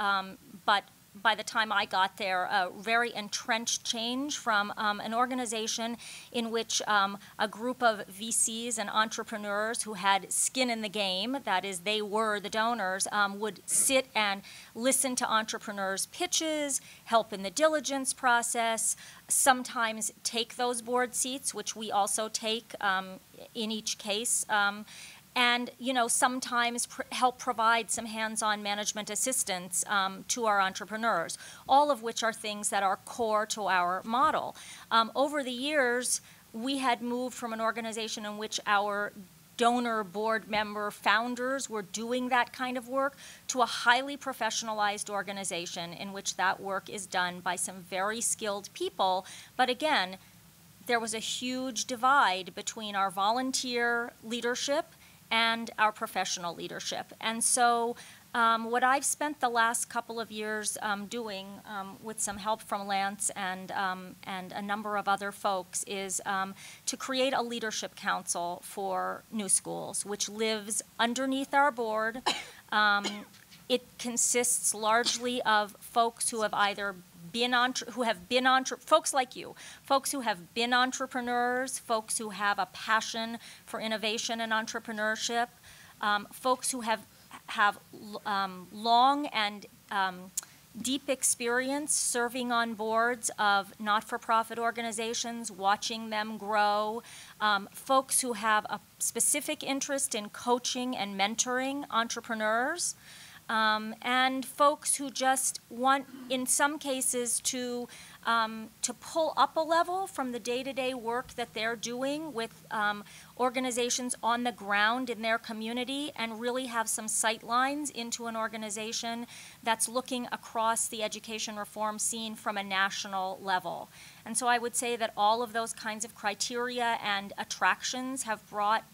but by the time I got there, a very entrenched change from an organization in which a group of VCs and entrepreneurs who had skin in the game, that is, they were the donors, would sit and listen to entrepreneurs' pitches, help in the diligence process, sometimes take those board seats, which we also take in each case, and sometimes help provide some hands-on management assistance to our entrepreneurs, all of which are things that are core to our model. Over the years, we had moved from an organization in which our donor board member founders were doing that kind of work to a highly professionalized organization in which that work is done by some very skilled people. But again, there was a huge divide between our volunteer leadership and our professional leadership. And so what I've spent the last couple of years doing, with some help from Lance and a number of other folks, is to create a leadership council for New Schools, which lives underneath our board. It consists largely of folks who have either folks like you, folks who have been entrepreneurs, folks who have a passion for innovation and entrepreneurship, folks who have long and deep experience serving on boards of not-for-profit organizations, watching them grow, folks who have a specific interest in coaching and mentoring entrepreneurs, and folks who just want, in some cases, to pull up a level from the day-to-day work that they're doing with organizations on the ground in their community, and really have some sight lines into an organization that's looking across the education reform scene from a national level. And so I would say that all of those kinds of criteria and attractions have brought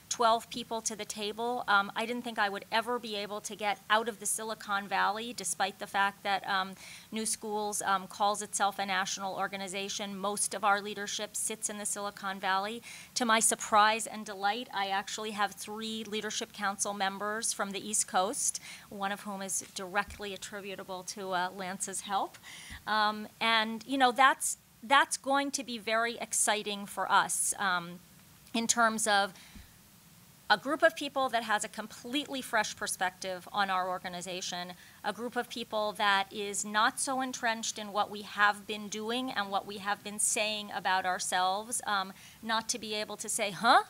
12 people to the table. I didn't think I would ever be able to get out of the Silicon Valley, despite the fact that New Schools calls itself a national organization. Most of our leadership sits in the Silicon Valley. To my surprise and delight, I actually have 3 leadership council members from the East Coast, one of whom is directly attributable to Lance's help. And that's going to be very exciting for us in terms of a group of people that has a completely fresh perspective on our organization, a group of people that is not so entrenched in what we have been doing and what we have been saying about ourselves, not to be able to say, huh?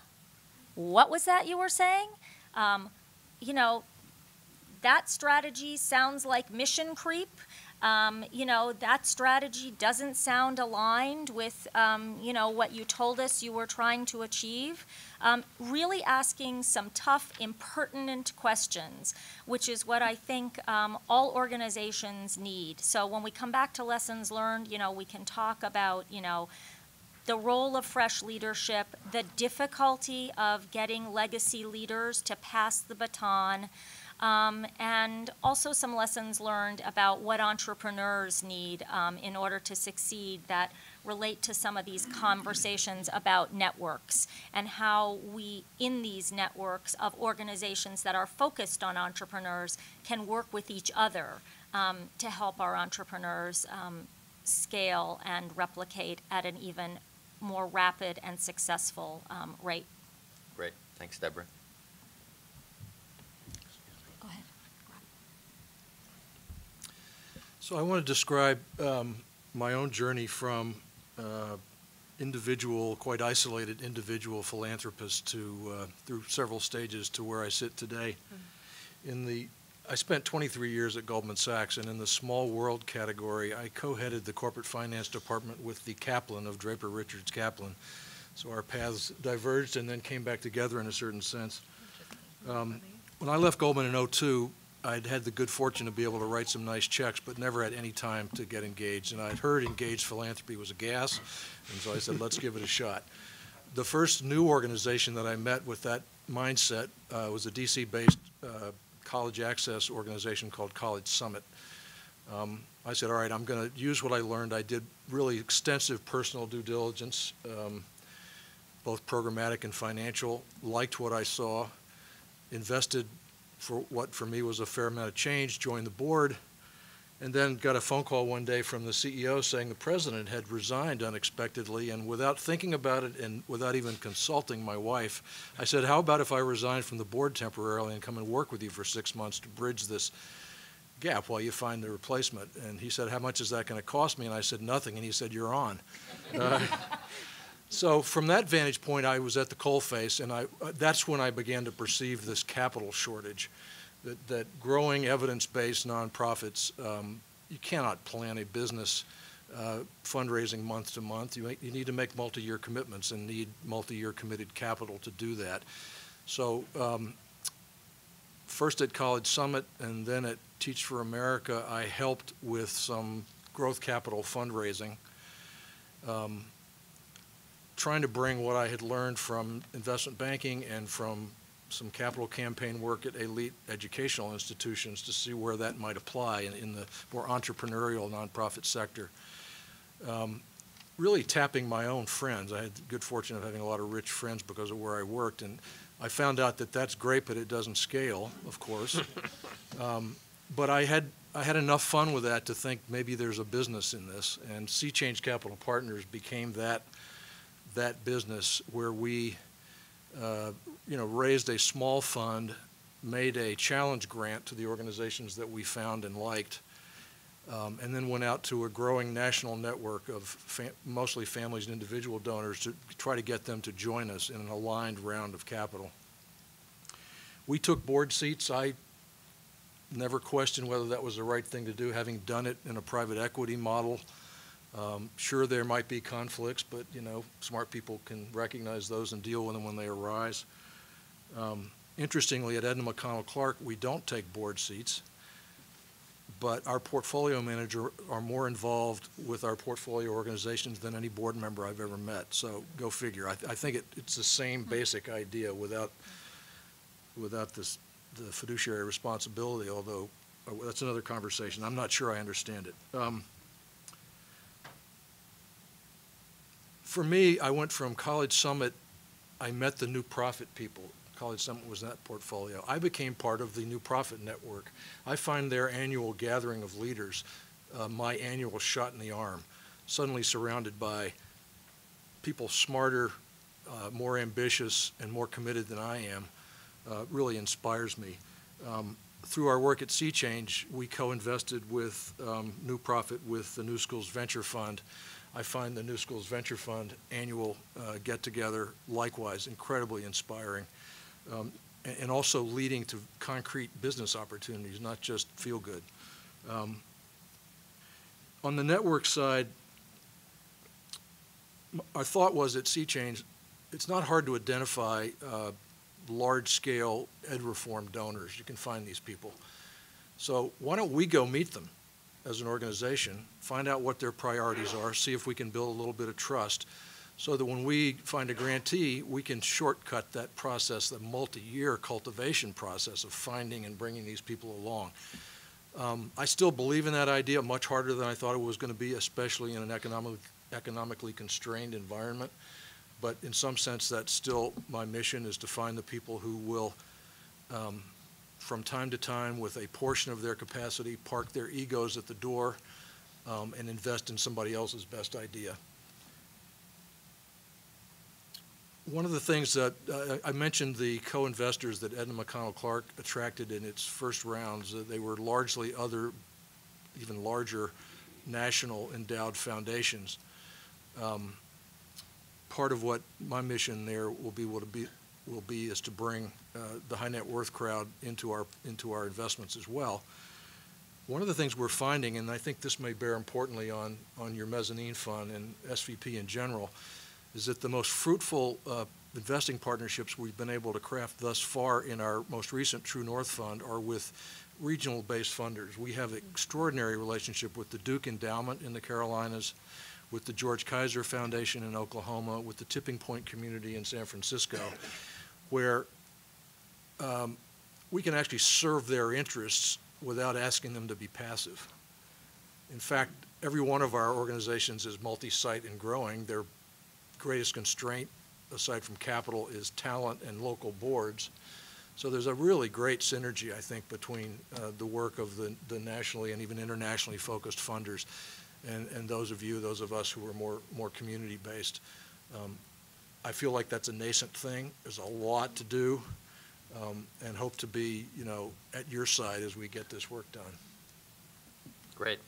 What was that you were saying? That strategy sounds like mission creep. That strategy doesn't sound aligned with, what you told us you were trying to achieve. Really asking some tough, impertinent questions, which is what I think all organizations need. So when we come back to lessons learned, we can talk about, the role of fresh leadership, the difficulty of getting legacy leaders to pass the baton, and also some lessons learned about what entrepreneurs need in order to succeed that relate to some of these conversations about networks and how we, in these networks of organizations that are focused on entrepreneurs, can work with each other to help our entrepreneurs scale and replicate at an even more rapid and successful rate.
Great. Thanks, Deborah.
Go ahead.
So I want to describe my own journey from individual, quite isolated individual philanthropist to through several stages to where I sit today. I spent 23 years at Goldman Sachs, and in the small world category, I co-headed the corporate finance department with the Kaplan of Draper Richards Kaplan. So our paths diverged and then came back together in a certain sense. When I left Goldman in 2002, I'd had the good fortune to be able to write some nice checks, but never had any time to get engaged. And I'd heard engaged philanthropy was a gas, and so I said, let's give it a shot. The first new organization that I met with that mindset was a DC-based college access organization called College Summit. I said, all right, I'm going to use what I learned. I did really extensive personal due diligence, both programmatic and financial, liked what I saw, invested for what for me was a fair amount of change, joined the board, and then got a phone call one day from the CEO saying the president had resigned unexpectedly, and without thinking about it and without even consulting my wife, I said, how about if I resign from the board temporarily and come and work with you for 6 months to bridge this gap while you find the replacement? And he said, how much is that going to cost me? And I said, nothing. And he said, you're on. So from that vantage point, I was at the coalface, and that's when I began to perceive this capital shortage, that growing evidence-based nonprofits, you cannot plan a business fundraising month to month. You need to make multi-year commitments and need multi-year committed capital to do that. So first at College Summit and then at Teach for America, I helped with some growth capital fundraising, trying to bring what I had learned from investment banking and from some capital campaign work at elite educational institutions to see where that might apply in the more entrepreneurial nonprofit sector. Really tapping my own friends. I had the good fortune of having a lot of rich friends because of where I worked, and I found out that that's great, but it doesn't scale, of course. But I had enough fun with that to think maybe there's a business in this, and Sea Change Capital Partners became that business where we raised a small fund, made a challenge grant to the organizations that we found and liked, and then went out to a growing national network of mostly families and individual donors to try to get them to join us in an aligned round of capital. We took board seats. I never questioned whether that was the right thing to do, having done it in a private equity model. Sure, there might be conflicts, but smart people can recognize those and deal with them when they arise. Interestingly, at Edna, Mcconnell, Clarke, we don't take board seats, but our portfolio manager are more involved with our portfolio organizations than any board member I've ever met. So go figure. I think it's the same basic idea without the fiduciary responsibility, although that's another conversation. I'm not sure I understand it. For me, I went from College Summit, I met the New Profit people. College Summit was in that portfolio. I became part of the New Profit Network. I find their annual gathering of leaders my annual shot in the arm, suddenly surrounded by people smarter, more ambitious, and more committed than I am, really inspires me. Through our work at Sea Change, we co-invested with New Profit with the New Schools Venture Fund. I find the New Schools Venture Fund annual get-together likewise incredibly inspiring, and also leading to concrete business opportunities, not just feel good. On the network side, our thought was at Sea Change, it's not hard to identify large-scale ed reform donors. You can find these people. So why don't we go meet them as an organization, find out what their priorities are, see if we can build a little bit of trust so that when we find a grantee, we can shortcut that process, the multi-year cultivation process of finding and bringing these people along. I still believe in that idea, much harder than I thought it was going to be, especially in an economically constrained environment. But in some sense, that's still my mission, is to find the people who will, from time to time, with a portion of their capacity, park their egos at the door and invest in somebody else's best idea. One of the things that I mentioned, the co-investors that Edna, Mcconnell, Clarke attracted in its first rounds, they were largely other even larger national endowed foundations. Part of what my mission there will be is to bring the high net worth crowd into our investments as well. One of the things we're finding, and I think this may bear importantly on your mezzanine fund and SVP in general, is that the most fruitful investing partnerships we've been able to craft thus far in our most recent True North Fund are with regional-based funders. We have an extraordinary relationship with the Duke Endowment in the Carolinas, with the George Kaiser Foundation in Oklahoma, with the Tipping Point community in San Francisco, where we can actually serve their interests without asking them to be passive. In fact, every one of our organizations is multi-site and growing. Their greatest constraint, aside from capital, is talent and local boards. So there's a really great synergy, I think, between the work of the nationally and even internationally focused funders and those of us who are more community-based. I feel like that's a nascent thing. There's a lot to do, and hope to be, at your side as we get this work done.
Great.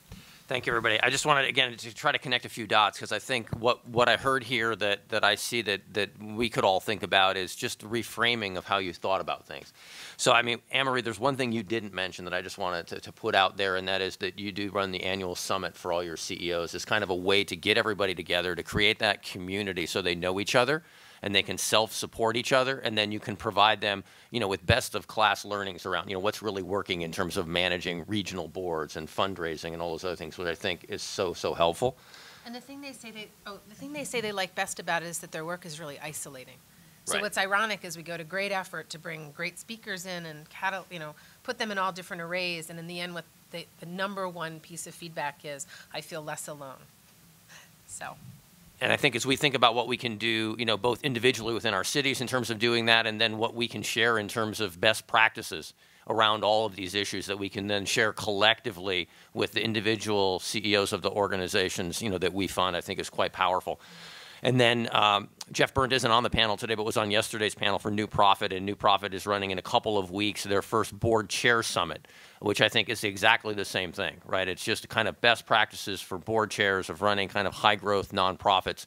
Thank you, everybody. I just wanted, again, to try to connect a few dots, because I think what I heard here that I see that we could all think about is just reframing of how you thought about things. So, I mean, Anne-Marie, there's one thing you didn't mention that I just wanted to put out there, and that is that you do run the annual summit for all your CEOs. It's kind of a way to get everybody together, to create that community so they know each other, and they can self-support each other, and then you can provide them, with best-of-class learnings around, what's really working in terms of managing regional boards and fundraising and all those other things, which I think is so helpful.
And the thing they say they like best about it is that their work is really isolating. So
Right.
what's ironic is we go to great effort to bring great speakers in and put them in all different arrays, and in the end, what the number one piece of feedback is, I feel less alone. So.
And I think as we think about what we can do, both individually within our cities in terms of doing that, and then what we can share in terms of best practices around all of these issues that we can then share collectively with the individual CEOs of the organizations, that we fund, I think is quite powerful. And then Jeff Burnt isn't on the panel today, but was on yesterday's panel for New Profit, and New Profit is running in a couple of weeks their first board chair summit, which I think is exactly the same thing, right? It's just kind of best practices for board chairs of running kind of high-growth nonprofits,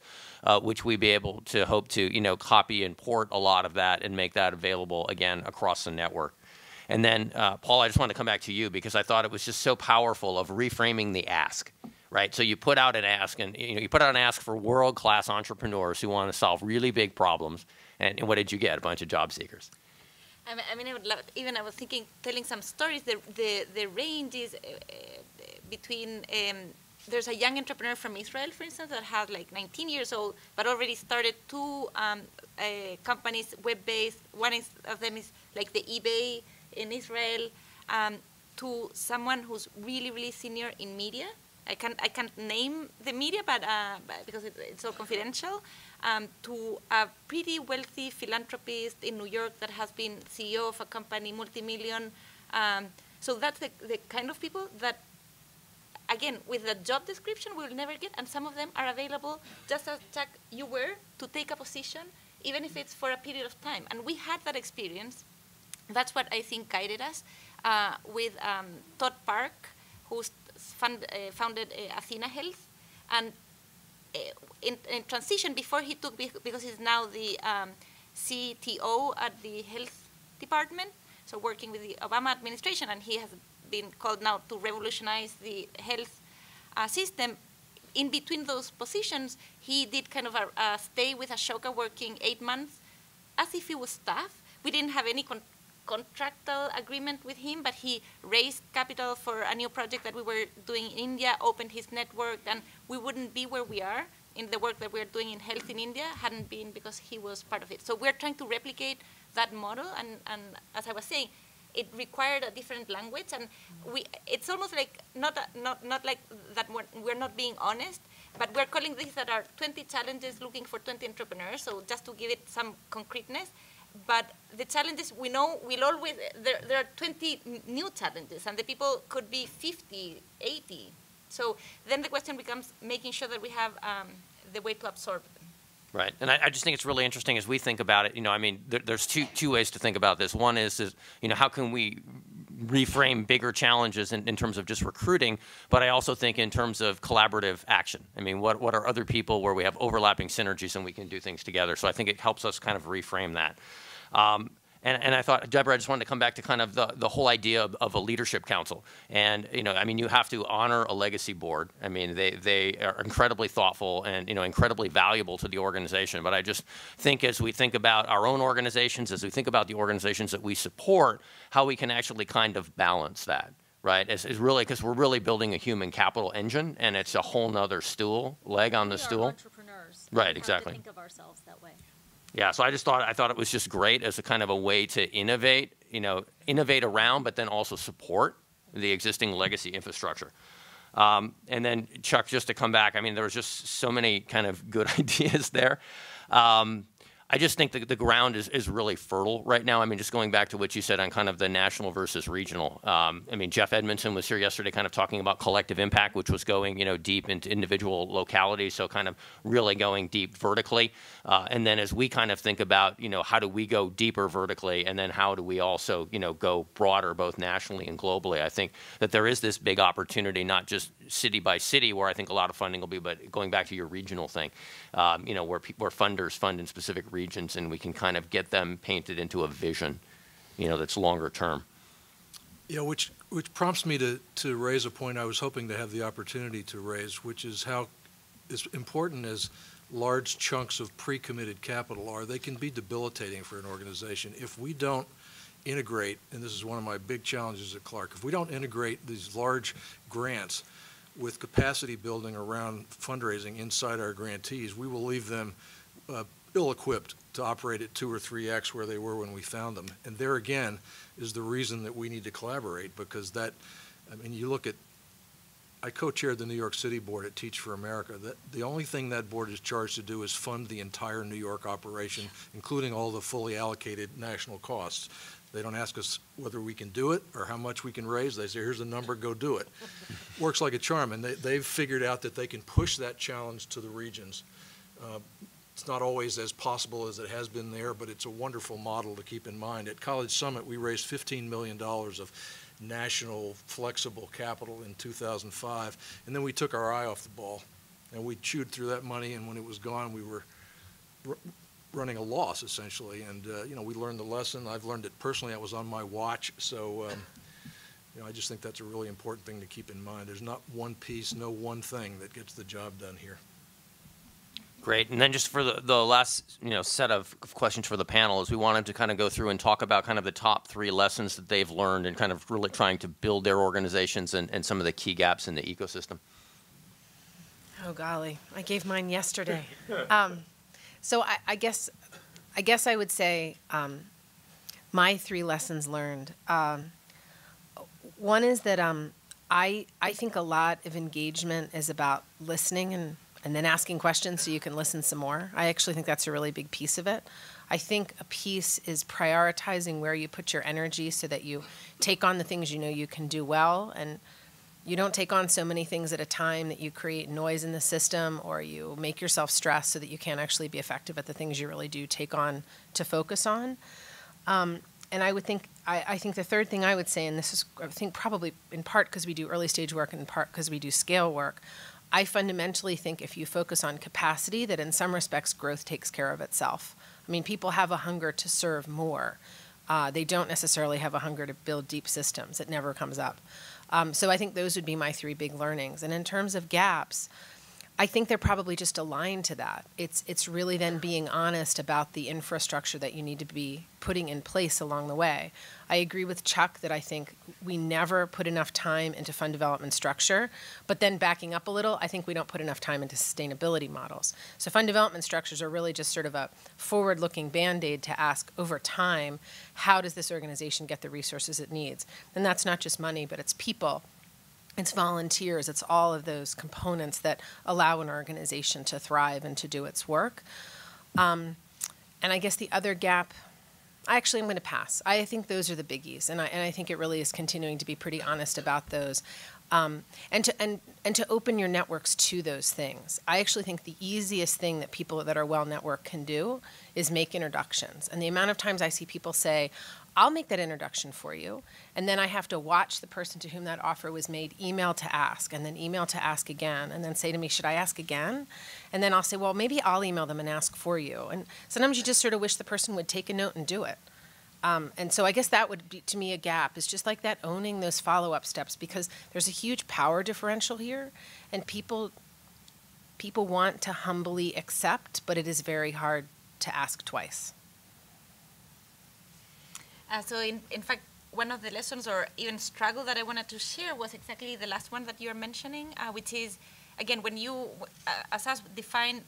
which we be able to hope to, copy and port a lot of that and make that available, again, across the network. And then, Paul, I just want to come back to you because I thought it was just so powerful of reframing the ask. Right, so you put out an ask, and you put out an ask for world-class entrepreneurs who want to solve really big problems. And what did you get? A bunch of job seekers.
I mean, I would love. Even I was thinking, telling some stories. The range is between. There's a young entrepreneur from Israel, for instance, that has like 19 years old, but already started two companies, web-based. One of them is like the eBay in Israel. To someone who's really senior in media. I can't name the media, but because it's all confidential, to a pretty wealthy philanthropist in New York that has been CEO of a company, multi-million. So that's the kind of people that, again, with the job description, we'll never get, and some of them are available just as Chuck, you were, to take a position, even if it's for a period of time. And we had that experience. That's what I think guided us with Todd Park, who's founded Athena Health, and in transition before he took, because he's now the CTO at the health department, so working with the Obama administration, and he has been called now to revolutionize the health system. In between those positions, he did kind of a stay with Ashoka, working 8 months, as if he was staff. We didn't have any contractual agreement with him, but he raised capital for a new project that we were doing in India, opened his network, and we wouldn't be where we are in the work that we're doing in health in India hadn't been because he was part of it. So we're trying to replicate that model, and as I was saying, it required a different language, and it's almost like not like that we're not being honest, but we're calling these that are 20 challenges looking for 20 entrepreneurs, so just to give it some concreteness. But the challenges, we know, will always, there are 20 new challenges, and the people could be 50, 80. So then the question becomes making sure that we have the way to absorb them.
Right, and I just think it's really interesting as we think about it. I mean, there's two ways to think about this. One is how can we reframe bigger challenges in terms of just recruiting, but I also think in terms of collaborative action. I mean, what are other people where we have overlapping synergies and we can do things together? So I think it helps us kind of reframe that. And I thought, Deborah, I just wanted to come back to kind of the whole idea of a leadership council. And, I mean, you have to honor a legacy board. I mean, they are incredibly thoughtful and, incredibly valuable to the organization. But I just think as we think about our own organizations, as we think about the organizations that we support, how we can actually kind of balance that. Right, is really because we're really building a human capital engine, and it's a whole nother leg on the stool.
Entrepreneurs.
Right, exactly.
Think of ourselves that way.
Yeah, so I thought it was just great as a kind of a way to innovate around, but then also support the existing legacy infrastructure. And then Chuck, just to come back, I mean, there was just so many kind of good ideas there. I just think that the ground is really fertile right now. I mean, just going back to what you said on kind of the national versus regional. I mean, Jeff Edmondson was here yesterday kind of talking about collective impact, which was going, deep into individual localities, so kind of really going deep vertically. And then as we kind of think about, how do we go deeper vertically, and then how do we also, go broader both nationally and globally, I think that there is this big opportunity, not just city by city, where I think a lot of funding will be, but going back to your regional thing, where funders fund in specific regions, and we can kind of get them painted into a vision, that's longer term.
Yeah, which prompts me to raise a point I was hoping to have the opportunity to raise, which is how as important as large chunks of pre-committed capital are, they can be debilitating for an organization. If we don't integrate, and this is one of my big challenges at Clarke, if we don't integrate these large grants with capacity building around fundraising inside our grantees, we will leave them ill-equipped to operate at 2 or 3x where they were when we found them. And there again is the reason that we need to collaborate, because you look at, I co-chaired the New York City board at Teach for America. The only thing that board is charged to do is fund the entire New York operation, including all the fully allocated national costs. They don't ask us whether we can do it or how much we can raise. They say, here's the number, go do it. Works like a charm, and they've figured out that they can push that challenge to the regions. It's not always as possible as it has been there, but it's a wonderful model to keep in mind. At College Summit, we raised $15 million of national flexible capital in 2005, and then we took our eye off the ball, and we chewed through that money, and when it was gone, we were running a loss, essentially. And, we learned the lesson. I've learned it personally. I was on my watch, so I just think that's a really important thing to keep in mind. There's not one piece, no one thing that gets the job done here.
Great. And then just for the last set of questions for the panel is we wanted to kind of go through and talk about kind of the top 3 lessons that they've learned and kind of really trying to build their organizations and some of the key gaps in the ecosystem.
Oh, golly. I gave mine yesterday. So I guess I would say my 3 lessons learned. One is that I think a lot of engagement is about listening and then asking questions so you can listen some more. I actually think that's a really big piece of it. I think a piece is prioritizing where you put your energy so that you take on the things you can do well, and you don't take on so many things at a time that you create noise in the system or you make yourself stressed so that you can't actually be effective at the things you really do take on to focus on. And I would think, I think the third thing I would say, and this is, I think probably in part because we do early stage work and in part because we do scale work, I fundamentally think if you focus on capacity, that in some respects growth takes care of itself. I mean, people have a hunger to serve more. They don't necessarily have a hunger to build deep systems. It never comes up. So I think those would be my 3 big learnings. And in terms of gaps, I think they're probably just aligned to that. It's really then being honest about the infrastructure that you need to be putting in place along the way. I agree with Chuck that I think we never put enough time into fund development structure, but then backing up a little, I think we don't put enough time into sustainability models. So fund development structures are really just sort of a forward-looking Band-Aid to ask over time, how does this organization get the resources it needs? And that's not just money, but it's people. It's volunteers. It's all of those components that allow an organization to thrive and to do its work. And I guess the other gap, I'm going to pass. I think those are the biggies, and I think it really is continuing to be pretty honest about those. And to open your networks to those things. I actually think the easiest thing that people that are well networked can do is make introductions. And the amount of times I see people say, I'll make that introduction for you, and then I have to watch the person to whom that offer was made email to ask, and then email to ask again, and then say to me, should I ask again? And then I'll say, well, maybe I'll email them and ask for you. And sometimes you just sort of wish the person would take a note and do it. And so I guess that would be, to me, a gap, is just like that, owning those follow-up steps, because there's a huge power differential here, and people want to humbly accept, but it is very hard to ask twice.
So in fact, one of the lessons or even struggle that I wanted to share was exactly the last one that you're mentioning, which is, again, when you, as us, define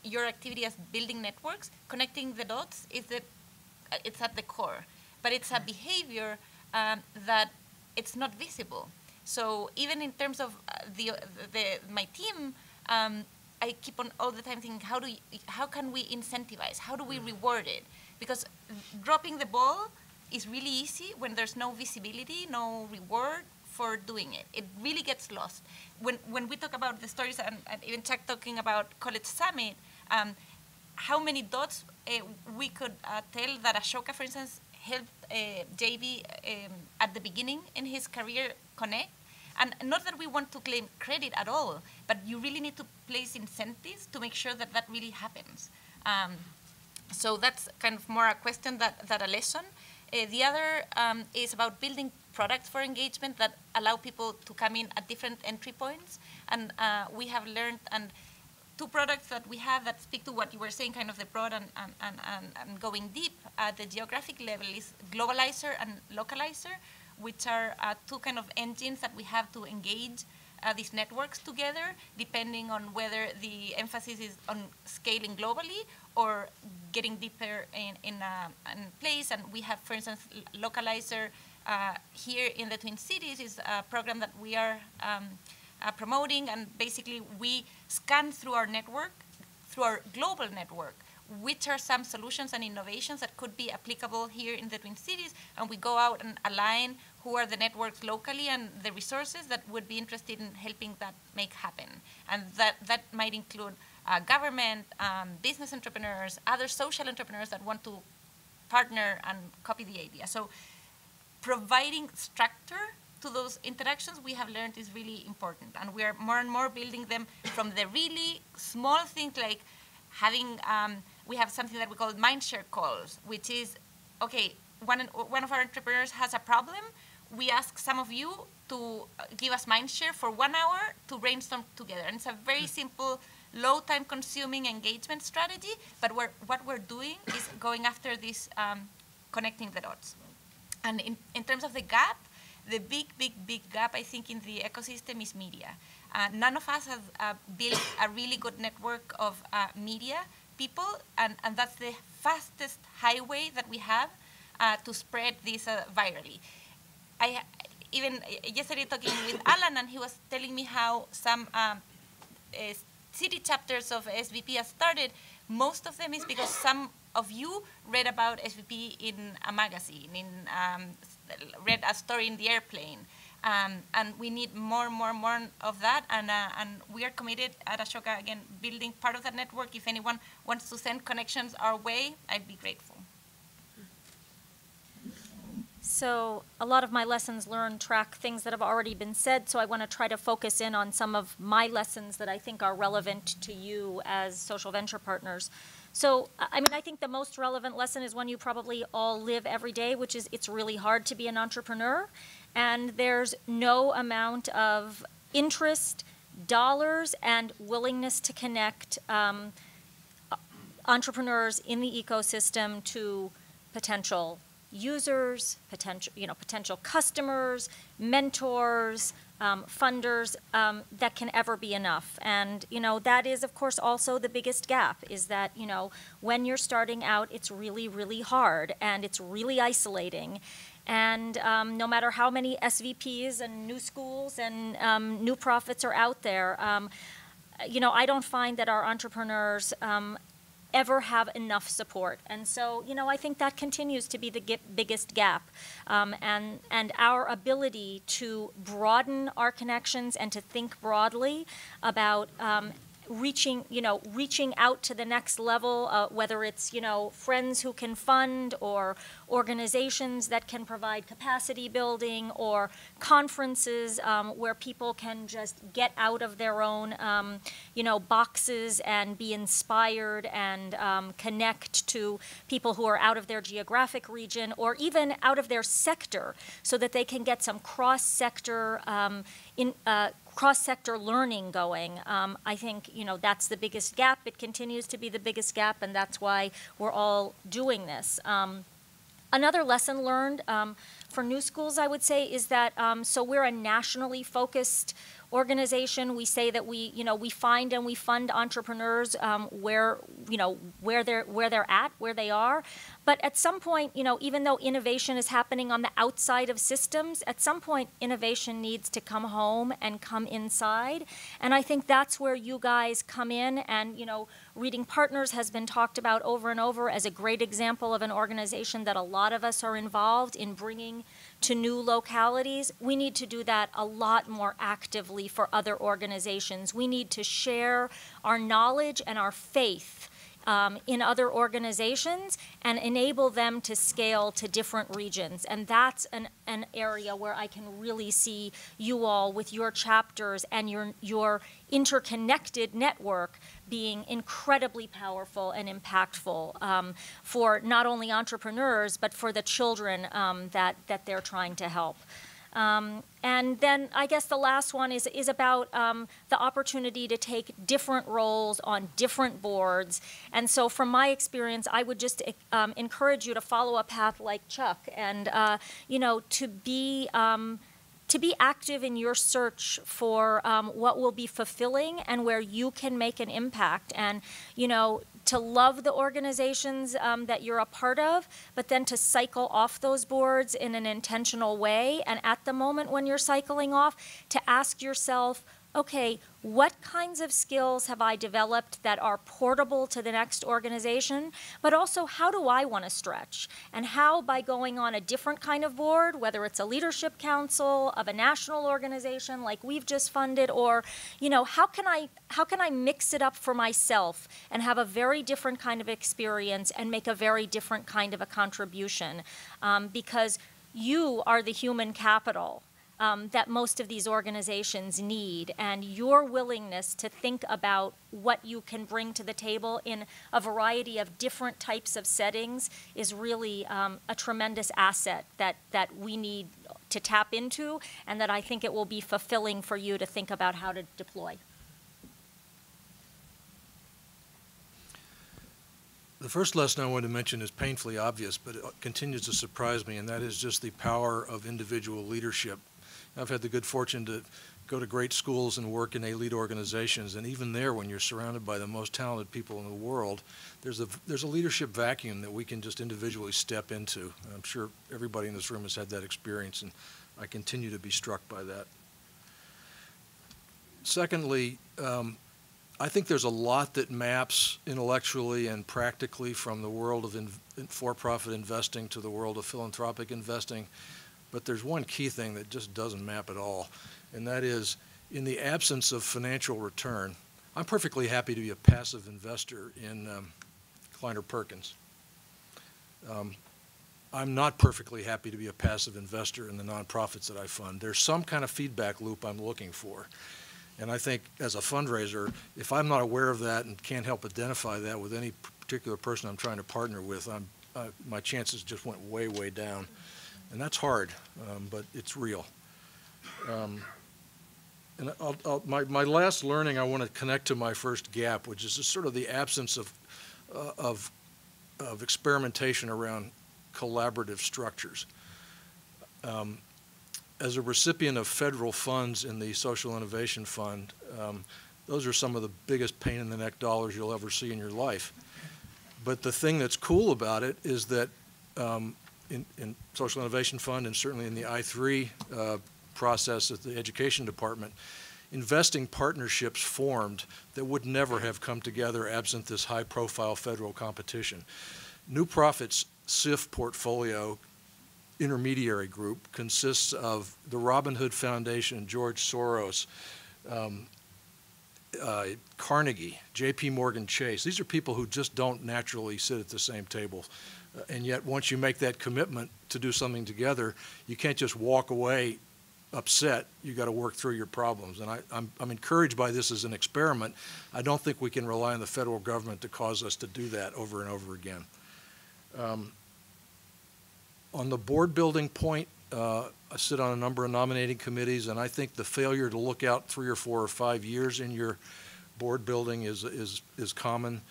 your activity as building networks, connecting the dots is it's at the core, but it's a behavior that it's not visible. So even in terms of my team, I keep on all the time thinking, how can we incentivize? How do we reward it? Because dropping the ball is really easy when there's no visibility, no reward for doing it. It really gets lost. When we talk about the stories, and even Chuck talking about College Summit, how many dots we could tell that Ashoka, for instance, helped JB at the beginning in his career connect. And not that we want to claim credit at all, but you really need to place incentives to make sure that that really happens. So that's kind of more a question that a lesson. The other is about building products for engagement that allow people to come in at different entry points. And we have learned, and two products that we have that speak to what you were saying, kind of the broad and going deep at the geographic level, is Globalizer and Localizer, which are two kind of engines that we have to engage these networks together, depending on whether the emphasis is on scaling globally or getting deeper in place. And we have, for instance, Localizer here in the Twin Cities is a program that we are promoting, and basically we scan through our network, through our global network, which are some solutions and innovations that could be applicable here in the Twin Cities, and we go out and align who are the networks locally and the resources that would be interested in helping that make happen. And that might include government, business entrepreneurs, other social entrepreneurs that want to partner and copy the idea. So providing structure to those interactions, we have learned, is really important. And we are more and more building them from the really small things, like having, we have something that we call mindshare calls, which is, okay, one of our entrepreneurs has a problem. We ask some of you to give us mindshare for 1 hour to brainstorm together. And it's a very simple, low time consuming engagement strategy, but what we're doing is going after this, connecting the dots. And in terms of the gap, the big gap, I think, in the ecosystem is media. None of us have built a really good network of media people, and that's the fastest highway that we have to spread this virally. I even yesterday talking with Alan, and he was telling me how some city chapters of SVP have started. Most of them is because some of you read about SVP in a magazine, read a story in the airplane. And we need more of that, and we are committed at Ashoka, again, building part of that network. If anyone wants to send connections our way, I'd be grateful.
So a lot of my lessons learned track things that have already been said, so I want to try to focus in on some of my lessons that I think are relevant to you as social venture partners. So, I mean, I think the most relevant lesson is one you probably all live every day, which is it's really hard to be an entrepreneur, and there's no amount of interest, dollars, and willingness to connect entrepreneurs in the ecosystem to potential users, potential customers, mentors, funders, that can ever be enough. And, that is, of course, also the biggest gap, is that, when you're starting out, it's really, really hard, and it's really isolating. And no matter how many SVPs and new schools and new profits are out there, I don't find that our entrepreneurs ever have enough support. And so, you know, I think that continues to be the biggest gap. And our ability to broaden our connections and to think broadly about reaching out to the next level, whether it's, you know, friends who can fund or organizations that can provide capacity building or conferences where people can just get out of their own, you know, boxes and be inspired and connect to people who are out of their geographic region or even out of their sector so that they can get some cross-sector cross-sector learning going. I think, you know, that's the biggest gap. It continues to be the biggest gap, and that's why we're all doing this. Another lesson learned for New Schools, I would say, is that so we're a nationally focused organization. We say that we find and we fund entrepreneurs where they're at, where they are. But at some point, you know, even though innovation is happening on the outside of systems, at some point innovation needs to come home and come inside. And I think that's where you guys come in. And, you know, Reading Partners has been talked about over and over as a great example of an organization that a lot of us are involved in bringing to new localities. We need to do that a lot more actively for other organizations. We need to share our knowledge and our faith in other organizations and enable them to scale to different regions. And that's an area where I can really see you all with your chapters and your interconnected network being incredibly powerful and impactful for not only entrepreneurs, but for the children that they're trying to help. And then I guess the last one is about the opportunity to take different roles on different boards. And so from my experience, I would just encourage you to follow a path like Chuck and, you know, to be active in your search for what will be fulfilling and where you can make an impact. And, you know, to love the organizations that you're a part of, but then to cycle off those boards in an intentional way. And at the moment when you're cycling off, to ask yourself, okay, what kinds of skills have I developed that are portable to the next organization? But also, how do I want to stretch? And how, by going on a different kind of board, whether it's a leadership council of a national organization like we've just funded, or, you know, how can I mix it up for myself and have a very different kind of experience and make a very different kind of a contribution? Because you are the human capital that most of these organizations need, and your willingness to think about what you can bring to the table in a variety of different types of settings is really a tremendous asset that we need to tap into, and that I think it will be fulfilling for you to think about how to deploy.
The first lesson I wanted to mention is painfully obvious, but it continues to surprise me, and that is just the power of individual leadership. I've had the good fortune to go to great schools and work in elite organizations, and even there, when you're surrounded by the most talented people in the world, there's a leadership vacuum that we can just individually step into. And I'm sure everybody in this room has had that experience, and I continue to be struck by that. Secondly, I think there's a lot that maps intellectually and practically from the world of for-profit investing to the world of philanthropic investing. But there's one key thing that just doesn't map at all, and that is, in the absence of financial return, I'm perfectly happy to be a passive investor in Kleiner Perkins. I'm not perfectly happy to be a passive investor in the nonprofits that I fund. There's some kind of feedback loop I'm looking for. And I think as a fundraiser, if I'm not aware of that and can't help identify that with any particular person I'm trying to partner with, my chances just went way, way down. And that's hard, but it's real. And my last learning, I want to connect to my first gap, which is just sort of the absence of experimentation around collaborative structures. As a recipient of federal funds in the Social Innovation Fund, those are some of the biggest pain-in-the-neck dollars you'll ever see in your life. But the thing that's cool about it is that in Social Innovation Fund and certainly in the I3 process at the Education Department, investing partnerships formed that would never have come together absent this high-profile federal competition. New Profit's SIF portfolio intermediary group consists of the Robin Hood Foundation, George Soros, Carnegie, J.P. Morgan Chase. These are people who just don't naturally sit at the same table. And yet once you make that commitment to do something together, you can't just walk away upset. You got to work through your problems. And I'm encouraged by this as an experiment. I don't think we can rely on the federal government to cause us to do that over and over again. On the board building point, I sit on a number of nominating committees, and I think the failure to look out 3 or 4 or 5 years in your board building is common,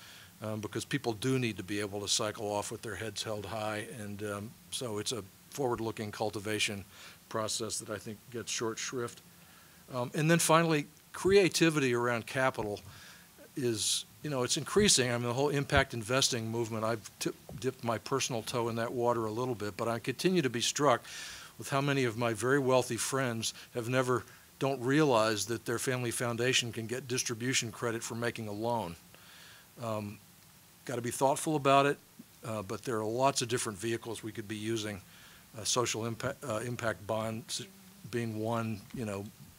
because people do need to be able to cycle off with their heads held high, and so it's a forward-looking cultivation process that I think gets short shrift. And then finally, creativity around capital is, it's increasing. I mean, the whole impact investing movement, I've dipped my personal toe in that water a little bit, but I continue to be struck with how many of my very wealthy friends don't realize that their family foundation can get distribution credit for making a loan. Got to be thoughtful about it, but there are lots of different vehicles we could be using. Social impact bonds being one,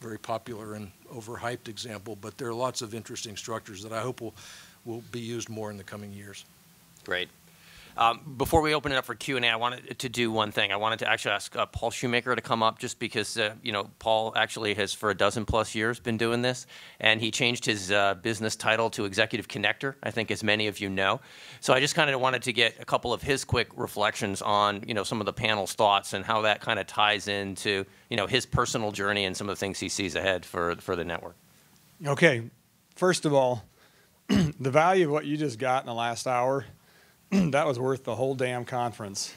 very popular and overhyped example, but there are lots of interesting structures that I hope will be used more in the coming years.
Great. Before we open it up for Q&A, I wanted to do one thing. I wanted to actually ask Paul Shoemaker to come up, just because, Paul actually has for 12+ years been doing this, and he changed his business title to Executive Connector, I think, as many of you know. So I just kind of wanted to get a couple of his quick reflections on, some of the panel's thoughts and how that kind of ties into, his personal journey and some of the things he sees ahead for the network.
Okay. First of all, the value of what you just got in the last hour, that was worth the whole damn conference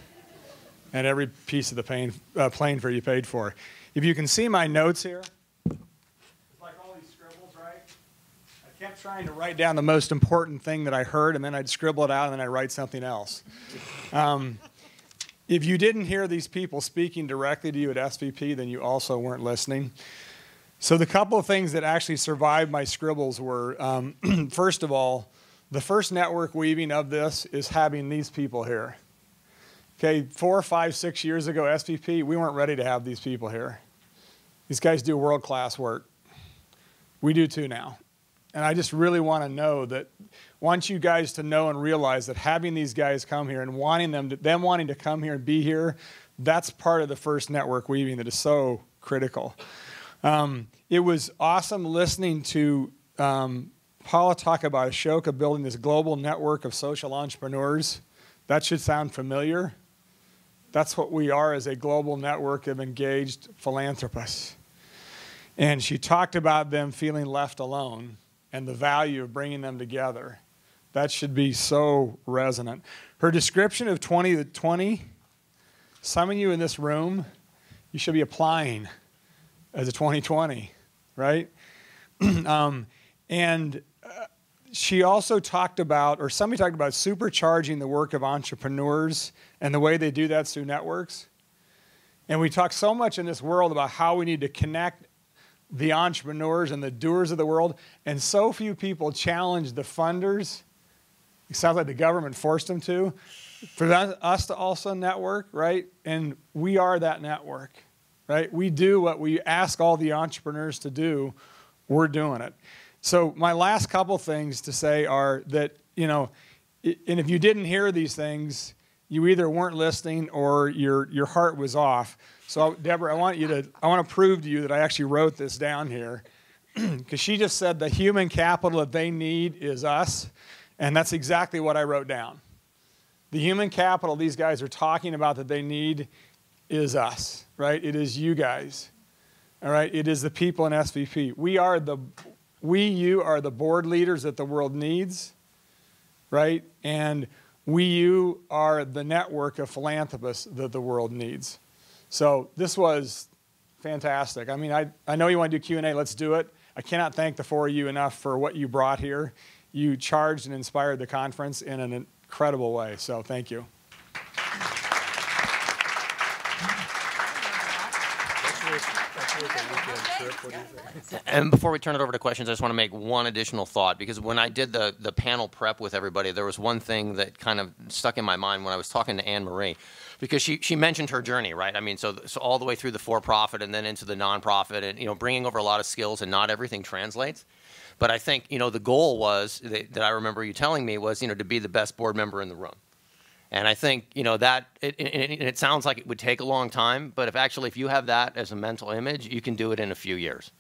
and every piece of the plane fare you paid for. If you can see my notes here, it's like all these scribbles, right? I kept trying to write down the most important thing that I heard, and then I'd scribble it out, and then I'd write something else. If you didn't hear these people speaking directly to you at SVP, then you also weren't listening. So the couple of things that actually survived my scribbles were, first of all, the first network weaving of this is having these people here. Okay, 4, 5, 6 years ago, SVP, we weren't ready to have these people here. These guys do world-class work. We do too now. And I just really want to know that, want you guys to know and realize that having these guys come here and wanting them wanting to come here and be here, that's part of the first network weaving that is so critical. It was awesome listening to Paula talk about Ashoka building this global network of social entrepreneurs. That should sound familiar. That's what we are, as a global network of engaged philanthropists. And she talked about them feeling left alone and the value of bringing them together. That should be so resonant. Her description of 2020, some of you in this room, you should be applying as a 2020, right? She also talked about, or somebody talked about, supercharging the work of entrepreneurs and the way they do that through networks. And we talk so much in this world about how we need to connect the entrepreneurs and the doers of the world, and so few people challenge the funders. It sounds like the government forced them to. For us to also network, right? And we are that network, right? We do what we ask all the entrepreneurs to do. We're doing it. So my last couple things to say are that, and if you didn't hear these things, you either weren't listening or your heart was off. So Deborah, I want to prove to you that I actually wrote this down here, because she just said the human capital that they need is us, and that's exactly what I wrote down. The human capital these guys are talking about that they need is us, right? It is you guys, all right? It is the people in SVP. You are the board leaders that the world needs, right? And you are the network of philanthropists that the world needs. So this was fantastic. I mean, I know you want to do Q&A. Let's do it. I cannot thank the 4 of you enough for what you brought here. You charged and inspired the conference in an incredible way. So thank you.
And before we turn it over to questions, I just want to make one additional thought, because when I did the panel prep with everybody, there was one thing that kind of stuck in my mind when I was talking to Anne Marie, because she mentioned her journey, right? I mean, so all the way through the for-profit and then into the nonprofit, and bringing over a lot of skills, and not everything translates. But I think the goal was that I remember you telling me was to be the best board member in the room. And I think, that it sounds like it would take a long time, but if you have that as a mental image, you can do it in a few years,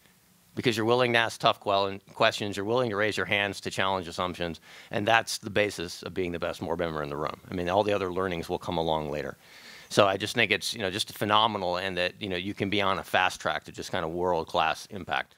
because you're willing to ask tough questions, you're willing to raise your hands to challenge assumptions, and that's the basis of being the best board member in the room. I mean, all the other learnings will come along later. So I just think it's, just phenomenal, and that, you can be on a fast track to just kind of world-class impact.